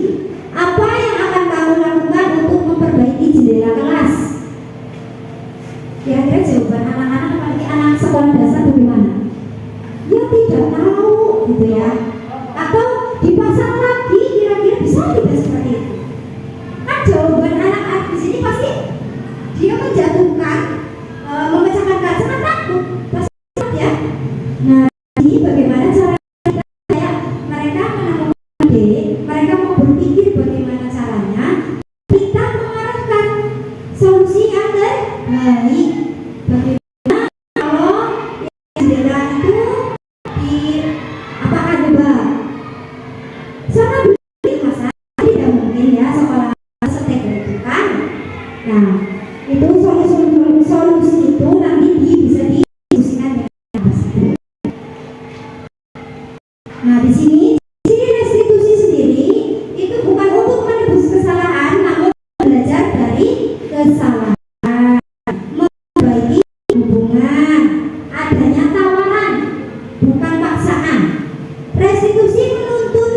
Apa yang akan kamu lakukan untuk memperbaiki jendela kelas? Kira-kira jawaban anak-anak, apalagi anak sekolah dasar bagaimana? Ya tidak tahu gitu ya. Atau dipasang lagi, kira-kira bisa tidak seperti itu? Kan jawaban anak-anak di sini pasti dia menjatuhkan, memecahkan kaca kan takut, pasti ya. Nah, jadi bagaimana cara mereka menemukan ide, mereka mau berpikir bagaimana caranya kita mengarahkan solusi yang terbaik. Bagaimana kalau jendela itu di apakah coba sana bikin masa tidak mungkin ya sekolah setek itu kan. Nah, itu solusi itu nanti bisa didiskusikan dengan pasti. Nah, di sini restitusi sendiri itu bukan untuk menebus kesalahan, namun belajar dari kesalahan, memperbaiki hubungan, adanya tawaran, bukan paksaan. Restitusi menuntun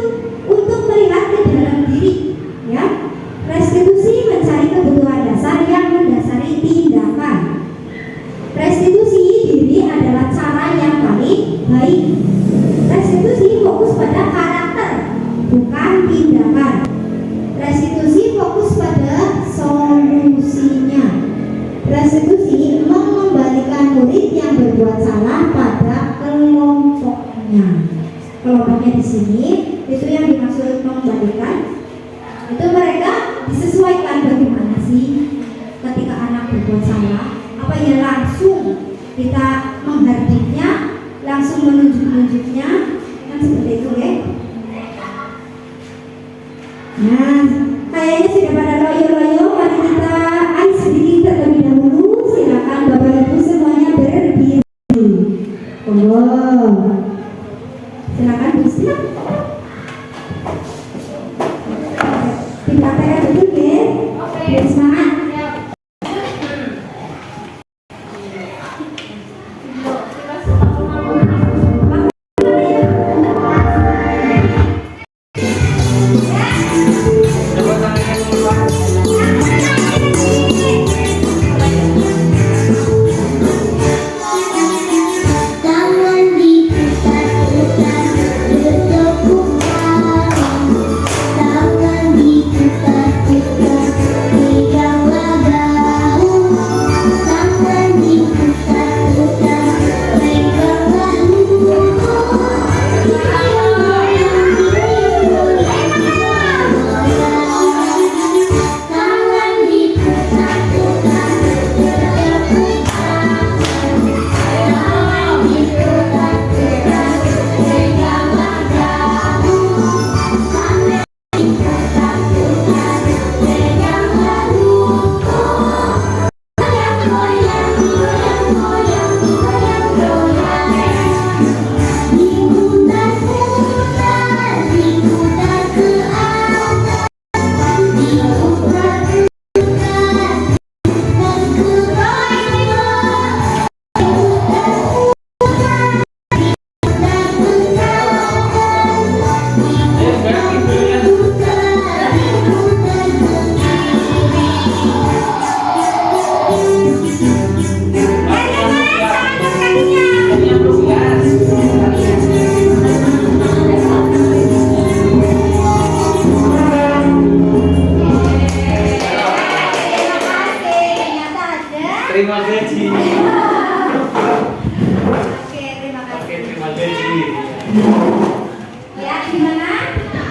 untuk melihat ke dalam diri, ya. Restitusi mencari kebutuhan dasar yang mendasari tindakan. Restitusi diri adalah cara yang paling baik. Restitusi fokus pada karakter, bukan tindakan. Restitusi fokus pada solusinya. Restitusi mengembalikan murid yang berbuat salah pada kelompoknya. Kelompoknya di sini itu yang dimaksud mengembalikan. Itu mereka disesuaikan bagaimana sih ketika anak berbuat salah. Apa ya langsung kita menghardiknya, langsung menunjuk-nunjuknya, kan seperti itu ya. Nah, kayaknya sudah pada loyo-loyo, mari kita sedikit terlebih dahulu. Silakan Bapak Ibu semuanya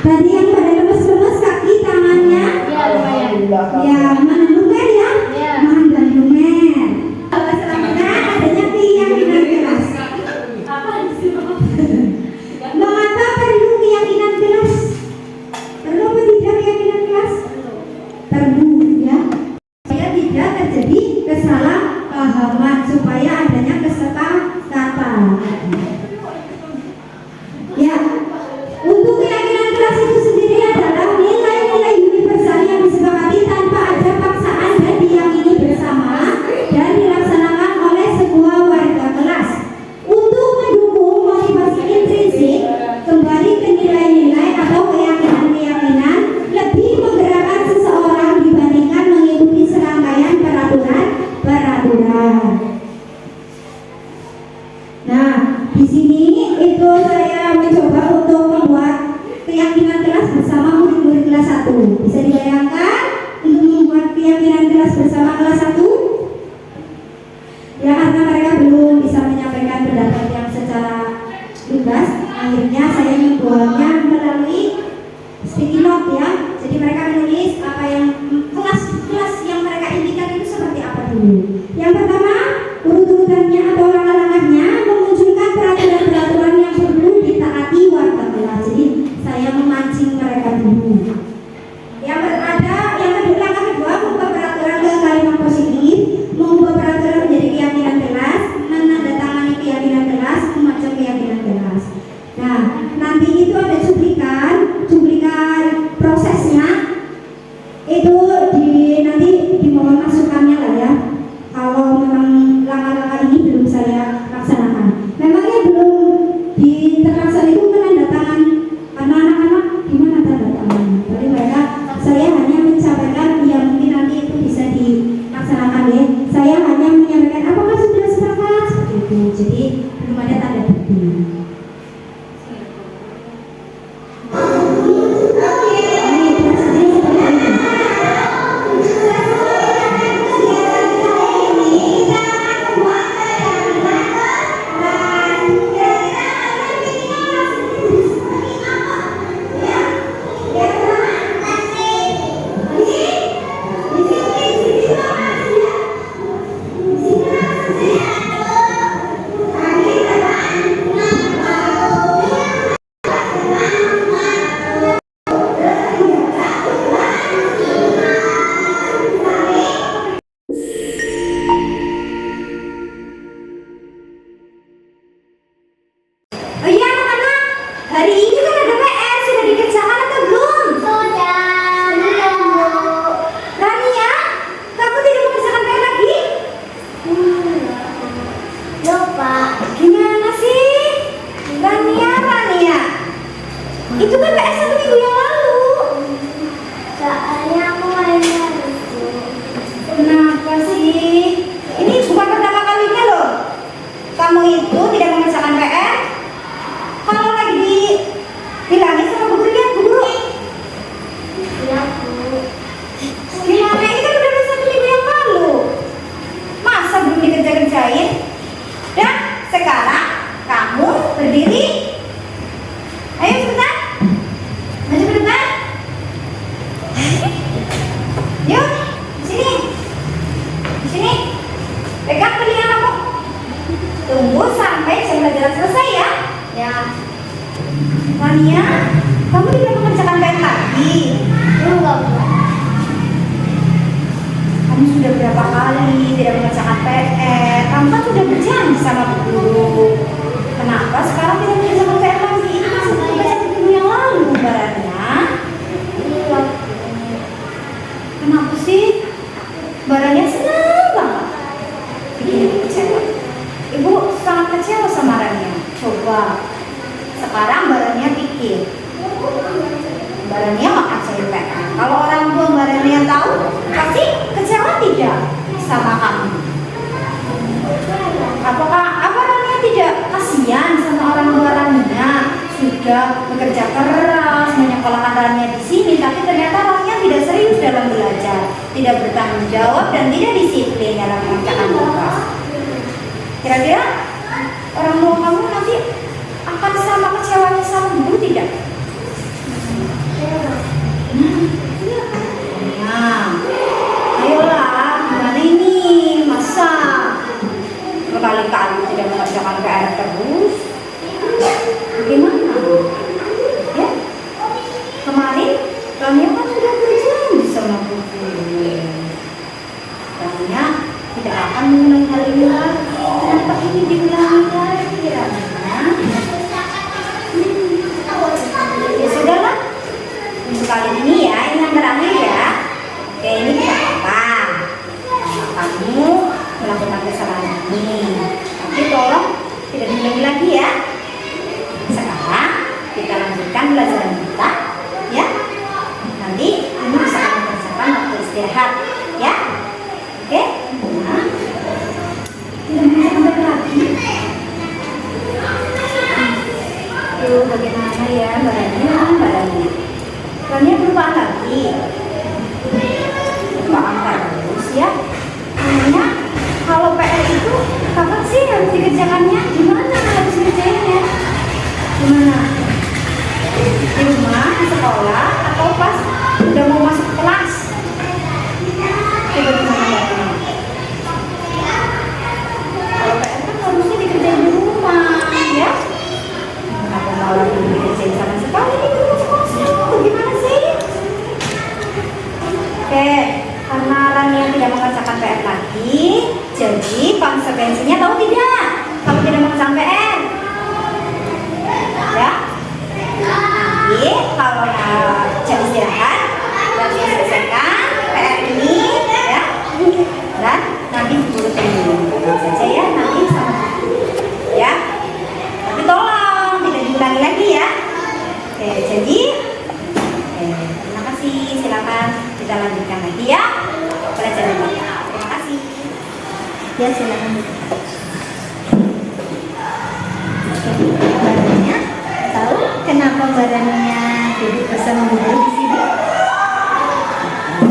Tadi yang pada lemes-lemes kaki tangannya, Ya, lumayan. ya mana lumer ya? Ya. Mana lumer. Selanjutnya adanya keyakinan kelas. Apa sih? Mengapa perlu keyakinan kelas? Perlu atau tidak keyakinan kelas? Perlu ya. Supaya tidak terjadi kesalahpahaman, supaya adanya kesepakatan. Ya, untuk keyakinan kelas itu sendiri adalah nilai-nilai universal yang disepakati tanpa ada paksaan dan diyakini bersama dan dilaksanakan oleh sebuah warga kelas. Untuk mendukung motivasi intrinsik, kembali ke nilai-nilai atau keyakinan-keyakinan lebih menggerakkan seseorang dibandingkan mengikuti serangkaian peraturan. Nah, di sini itu saya mencoba untuk membuat keyakinan kelas bersama murid-murid kelas 1. Bisa dibayangkan untuk membuat keyakinan kelas bersama kelas 1? Ya, karena mereka belum bisa menyampaikan pendapat yang secara bebas, akhirnya saya membuatnya melalui sticky note ya. Jadi mereka menulis apa yang kelas-kelas yang mereka impikan itu seperti apa dulu. Yang pertama, urut-urutannya atau langkah-langkahnya memunculkan peraturan-peraturan yang perlu ditaati warga kelas. Jadi saya memancing mereka dulu. Yang kedua, langkah kedua, mengubah peraturan ke kalimat positif, mengubah peraturan menjadi keyakinan kelas, menandatangani keyakinan kelas, memacang keyakinan kelas. Nah, nanti itu ada cuplikan prosesnya. Itu nanti dimohon masukannya lah ya. Kalau memang langkah-langkah ini belum saya laksanakan. Memangnya belum terlaksana itu menandatangan karena anak-anak gimana tanda tangannya? Jadi mereka, saya hanya menyampaikan yang mungkin nanti itu bisa dilaksanakan ya. Saya hanya menyampaikan apakah sudah sepakat seperti itu. Jadi belum ada tanda bukti. Oh iya anak-anak, hari ini kan ada PR, sudah dikerjakan atau belum? Sudah. Belum, Bu. Rania, kamu tidak mengerjakan PR lagi? Lupa. Gimana sih? Rania, itu kan PR 1 minggu yang lalu. Soalnya aku mainnya lucu. Kenapa sih? Ini bukan pertama kalinya loh. Kamu itu tidak mengerjakan PR. Kalau lagi dibilangin sama Bu Guru, lihat Bu Guru. Iya, Bu. Gimana? Ini kan udah 1 minggu yang lalu. Masa belum dikerja-kerjain? Dan sekarang kamu berdiri. Ayo sebentar. Maju ke depan. Yuk, di sini. Di sini. Pegang telinga kamu. Tunggu sampai jam pelajaran selesai ya. Ya. Rania, kamu tidak mengerjakan PR lagi. Enggak, Bu. Kamu sudah berapa kali tidak mengerjakan PR? Kamu kan sudah berjanji sama Bu Guru. Kenapa sekarang tidak mengerjakan PR lagi? Itu masih tugas 1 minggu yang lalu, Baranya. Iya. Kenapa sih? Baranya senang banget. Bikin ibu kecewa. Ibu sangat kecewa sama Rania. Coba sekarang Baranya pikir. Baranya nggak kerjain PR. Kalau orang tua Baranya tahu, pasti kecewa tidak sama kamu. Apakah Rania tidak kasihan sama orang tua Rania? Sudah bekerja keras menyekolahkan Rania di sini, tapi ternyata Rania tidak serius dalam belajar, tidak bertanggung jawab dan tidak disiplin dalam mengerjakan tugas. Kira-kira orang tua kamu nanti akan sama kecewanya sama guru tidak? berkali-kali tidak mengerjakan PR terus. Bagaimana? Ya, kemarin Rania kan sudah berjanji sama buku. Rania tidak akan mengulangi hal ini lagi. Kenapa ini diulangi lagi, Rania? Ya sudahlah, untuk kali ini ya, ini yang terakhir ya. Oke, ini bisa apa? Kamu melakukan kesalahan ini, tapi tolong tidak diulangi lagi ya. Sekarang kita lanjutkan pelajaran kita ya. Nanti ini bisa kamu kerjakan waktu istirahat ya. Oke? Nah, tidak bisa kembali lagi. Tuh bagaimana ya badannya? Rania berubah lagi. Berubah terus ya. Namanya kalau PR itu kapan sih harus dikerjakannya? Gimana harus dikerjainnya? Gimana? Di rumah, di sekolah, atau pas udah mau masuk kelas? Coba gimana ya? Kalau PR kan harusnya dikerjain di rumah, ya? Kenapa malah dikerjain sama sekali di rumah? Gimana sih? Oke, karena Rania tidak mengerjakan PR lagi, jadi konsekuensinya tahu tidak? Kalau tidak mengerjakan PR, ya. Nanti kalau jam istirahat, Rania selesaikan PR ini, ya. Dan nanti guru tunggu saja ya, nanti sama ya. Tapi tolong tidak diulangi lagi ya. Oke, jadi terima kasih. Silakan kita lanjutkan lagi ya pelajaran kita. Terima kasih. Ya silakan. Badannya tahu kenapa badannya duduk bersama guru di sini?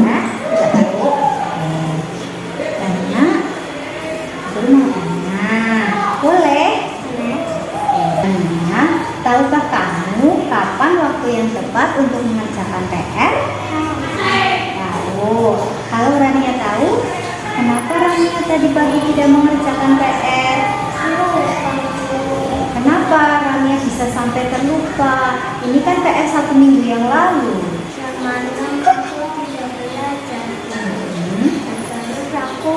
Nah, tidak tahu. Karena guru mau tanya. Boleh? Tanya. Tahukah kamu kapan waktu yang tepat untuk mengerjakan PR? Tahu. Kalau Rania tahu, kenapa Rania tadi pagi tidak mengerjakan PR? Kenapa Rania bisa sampai terlupa? Ini kan PR 1 minggu yang lalu. Semalam aku tidak belajar. Terus aku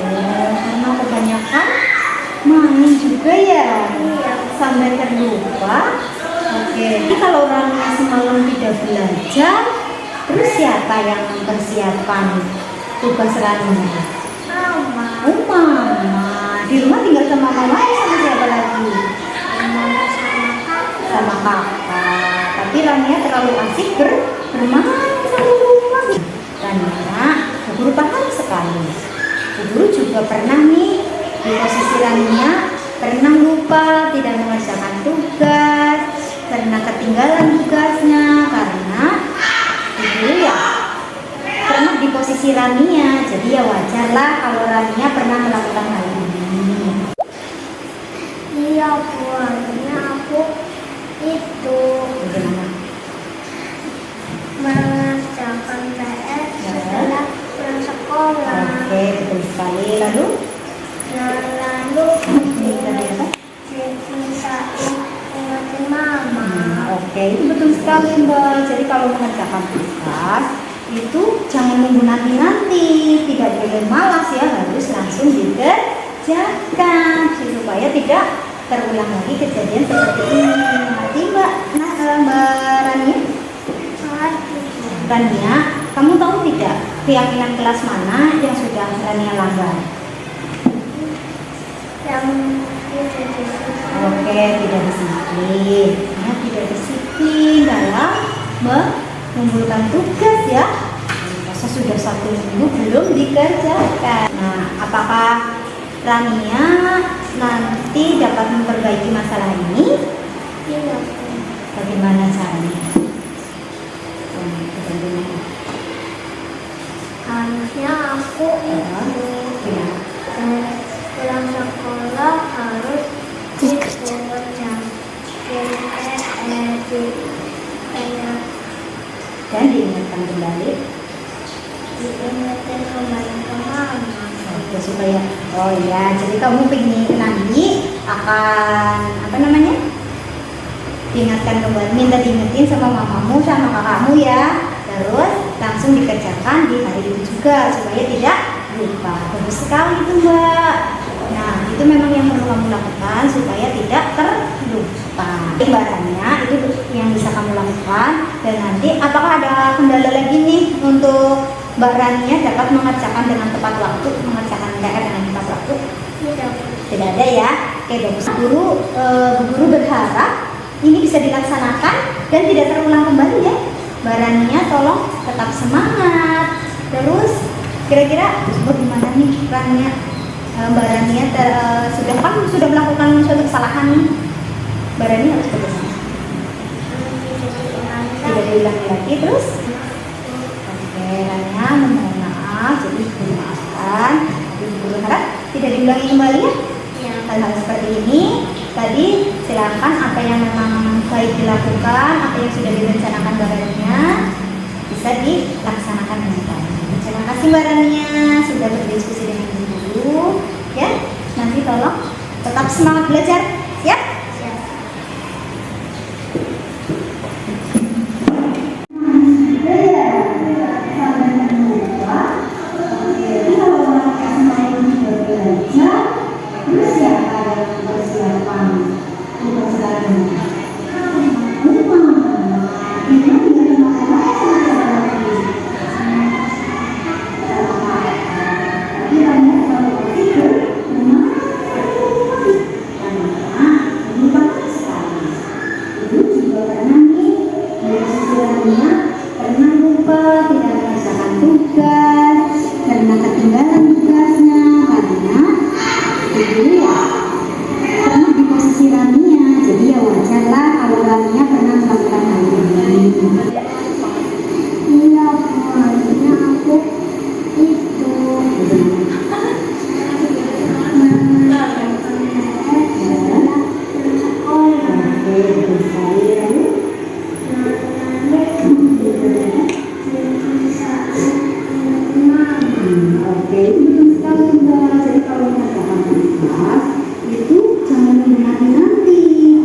Karena kebanyakan main juga ya. Sampai terlupa. Oke. Jadi kalau Rania semalam tidak belajar, terus siapa yang mempersiapkan tugas Rania? Mama. Oh, Mama. Di rumah tinggal sama Mama ya, sama siapa lagi? Sama kakak. Tapi Rania terlalu asik bermain sama rumah. Rania guru paham sekali. Guru juga pernah nih di posisi Rania, pernah lupa tidak mengerjakan tugas, pernah ketinggalan tugasnya karena guru ya pernah di posisi Rania. Jadi ya wajarlah kalau Rania pernah melakukan hal ini. Iya Bu, akhirnya aku itu Bagaimana? mengerjakan PR setelah pulang sekolah. Oke, betul sekali. Lalu Lalu dimintain ingetin Mama. Oke, itu betul sekali Mbak. Jadi kalau mengerjakan tugas itu jangan nunggu nanti, tidak boleh malas ya, harus langsung dikerjakan supaya tidak terulang lagi kejadian seperti ini. Nanti Mbak Rania. Rania, kamu tahu tidak keyakinan kelas mana yang sudah Rania langgar? Yang tidak disiplin. Oke, tidak disiplin. Ya, tidak disiplin dalam mengumpulkan tugas ya. Masa sudah 1 minggu belum dikerjakan. Nah, apakah Rania nanti dapat memperbaiki masalah ini? Iya. Bagaimana caranya? Harusnya aku itu Ya. pulang sekolah harus dikerjakan Dan diingatkan kembali diingetin kembali ke Mama. supaya ya. Oh iya, jadi kamu pengen nanti akan apa namanya? Diingatkan kembali, minta diingetin sama mamamu sama kakakmu ya. Terus langsung dikerjakan di hari itu juga supaya tidak lupa. Bagus sekali itu Mbak. Nah itu memang yang perlu kamu lakukan supaya tidak terlupa. Barangnya itu yang bisa kamu lakukan. Dan nanti apakah ada kendala lagi nih untuk barangnya dapat mengerjakan dengan tepat waktu, mengerjakan PR dengan tepat waktu? Tidak ada ya. Oke bagus. Guru berharap ini bisa dilaksanakan dan tidak terulang kembali ya. Barangnya tolong tetap semangat. Terus kira-kira bagaimana nih perannya barangnya sudah melakukan suatu kesalahan nih. Barangnya harus bagaimana? Tidak diulangi lagi terus. Oke, hanya memohon maaf jadi dimaafkan. Guru harap tidak diulangi kembali ya. Hal-hal seperti ini tadi silakan apa yang memang baik dilakukan, apa yang sudah direncanakan barangnya bisa dilaksanakan dengan baik. Terima kasih barangnya sudah berdiskusi dengan guru ya. Nanti tolong tetap semangat belajar, siap? Pernah lupa tidak melaksanakan tugas karena ketinggalan tugasnya karena itu ya pernah di posisi Rania, jadi ya wajarlah kalau Rania pernah melakukan hal ini. Iya, makanya aku itu Oke, betul sekali Mbak. Jadi kalau mengerjakan tugas itu jangan menunggu nanti,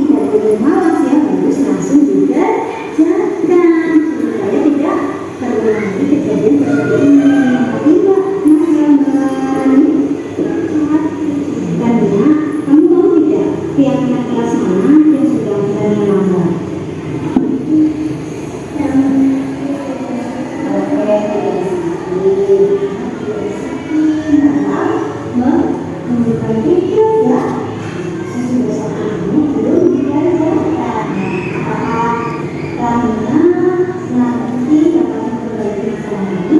tidak boleh malas ya, harus langsung dikerjakan supaya tidak terulang lagi kejadian seperti ini. Tapi Mbak, masih ya Mbak. Karena kamu tahu tidak keyakinan kelas mana yang sudah mulai melanggar? Membuka video ya, sesudah satu belum dikerjakan. Apakah Rania nanti dapat memperbaiki kesalahan ini?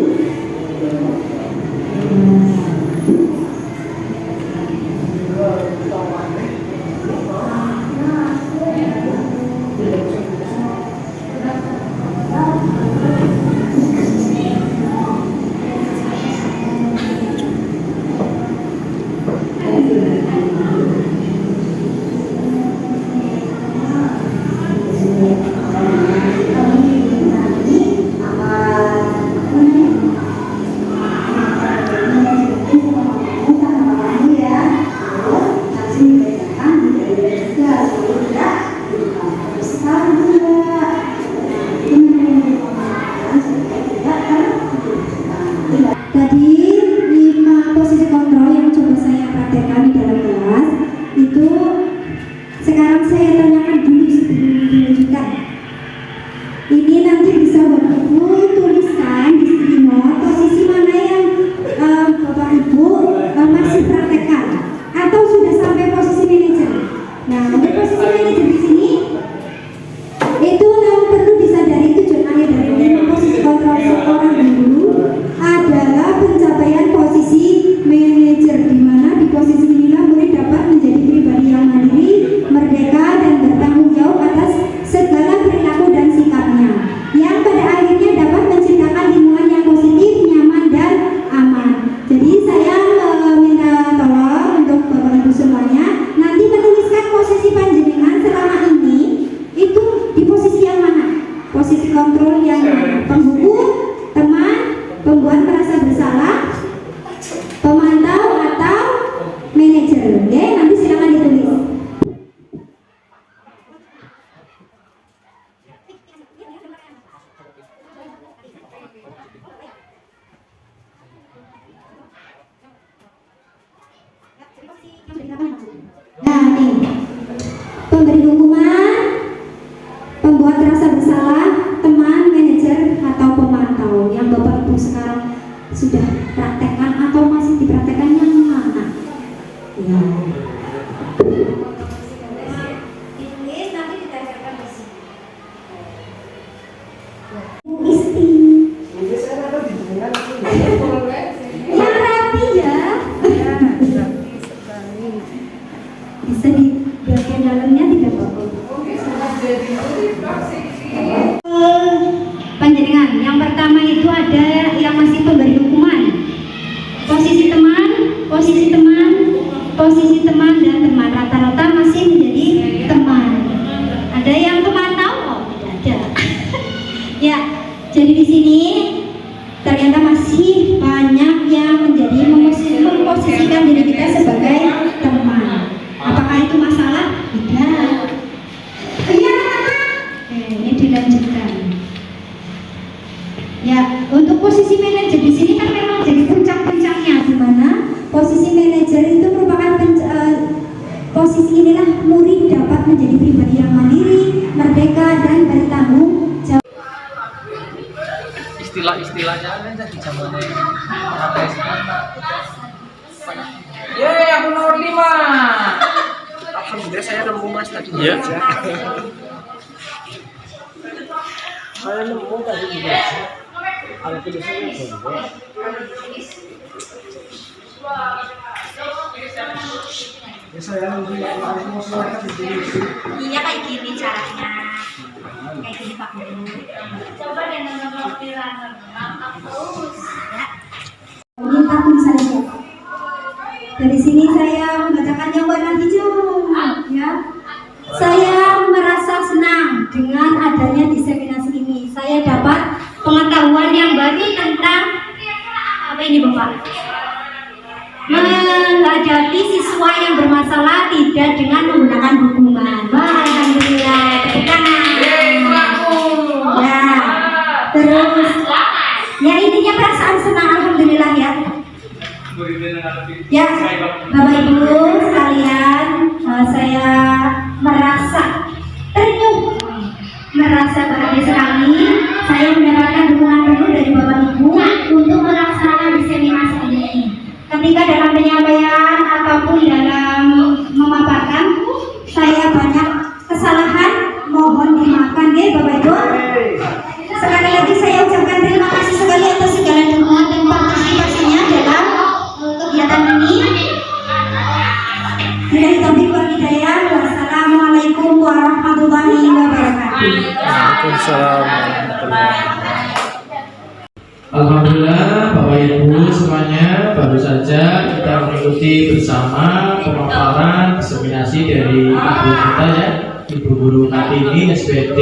Nah, nih. Pemberi hukuman, pembuat rasa bersalah, teman, manajer, atau pemantau yang Bapak Ibu sekarang sudah praktekkan atau masih dipraktekkan yang mana? Ya. Ditulis nanti ditempelkan di sini. Isti. Yang rapi ya. Bisa di bagian dalamnya tidak apa-apa. Panjenengan, yang pertama itu ada yang masih pemberi hukuman. Posisi teman, dan teman rata-rata masih menjadi teman. Ada yang pemantau? Oh, tidak ada. Ya, jadi di sini ternyata masih banyak yang menjadi memposisikan diri kita sebagai teman. Apakah itu masalah? Tidak. Iya. Oke, ini dilanjutkan. Ya, untuk posisi manajer di sini kan memang jadi puncak-puncaknya, di mana posisi manajer itu merupakan posisi inilah murid dapat menjadi pribadi yang mandiri, merdeka, dan bertanggung jawab. Istilah-istilahnya kan jadi zamannya sampai sekarang. Aku nomor 5. Alhamdulillah saya nemu Mas tadi. Iya. Saya nemu tadi juga. Ada tulisannya Bondo. Ya saya nemu harus masyarakat di sini. Iya, kayak gini caranya. Kayak gini Pak Guru. Coba yang nomor pilar. Ya. Minta tulisannya. Dari sini saya membacakan yang warna hijau, ya. Saya merasa senang dengan adanya diseminasi ini. Saya dapat pengetahuan yang baru tentang apa ini, Bapak? Menghadapi siswa yang bermasalah tidak dengan menggunakan hukuman. Wah, alhamdulillah. Tepuk tangan. Ya. Terus, ya intinya perasaan senang, alhamdulillah ya. Ya, Bapak Ibu sekalian, saya merasa terenyuh, merasa bahagia sekali. Saya mendapatkan dukungan penuh dari Bapak Ibu untuk melaksanakan diseminasi ini. Ketika dalam penyampaian ataupun dalam memaparkan, saya banyak kesalahan, mohon dimaafkan ya Bapak Ibu. Sekali lagi saya ucapkan terima kasih sekali atas segala dukungan dan partisipasinya dalam kegiatan ini. Billahi taufiq wal hidayah. Wassalamualaikum warahmatullahi wabarakatuh. Waalaikumsalam warahmatullahi wabarakatuh. Alhamdulillah Bapak Ibu semuanya, baru saja kita mengikuti bersama pemaparan diseminasi dari ibu kita ya, Ibu Guru Kartini SPD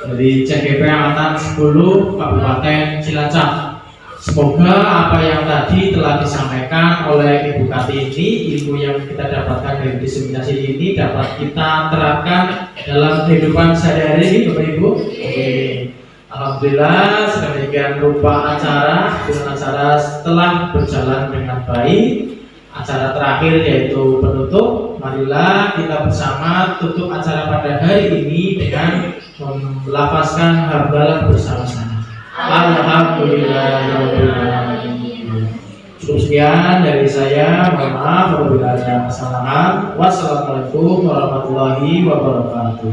dari CGP Angkatan 10 Kabupaten Cilacap. Semoga apa yang tadi telah disampaikan oleh Ibu Kartini, ilmu yang kita dapatkan dari diseminasi ini dapat kita terapkan dalam kehidupan sehari-hari, Bapak Ibu. Alhamdulillah sedemikian rupa acara, dengan acara setelah berjalan dengan baik. Acara terakhir yaitu penutup. Marilah kita bersama tutup acara pada hari ini dengan melafazkan hamdalah bersama-sama. Alhamdulillahirobbilalamin. Cukup sekian dari saya. Mohon maaf apabila ada kesalahan. Wassalamualaikum warahmatullahi wabarakatuh.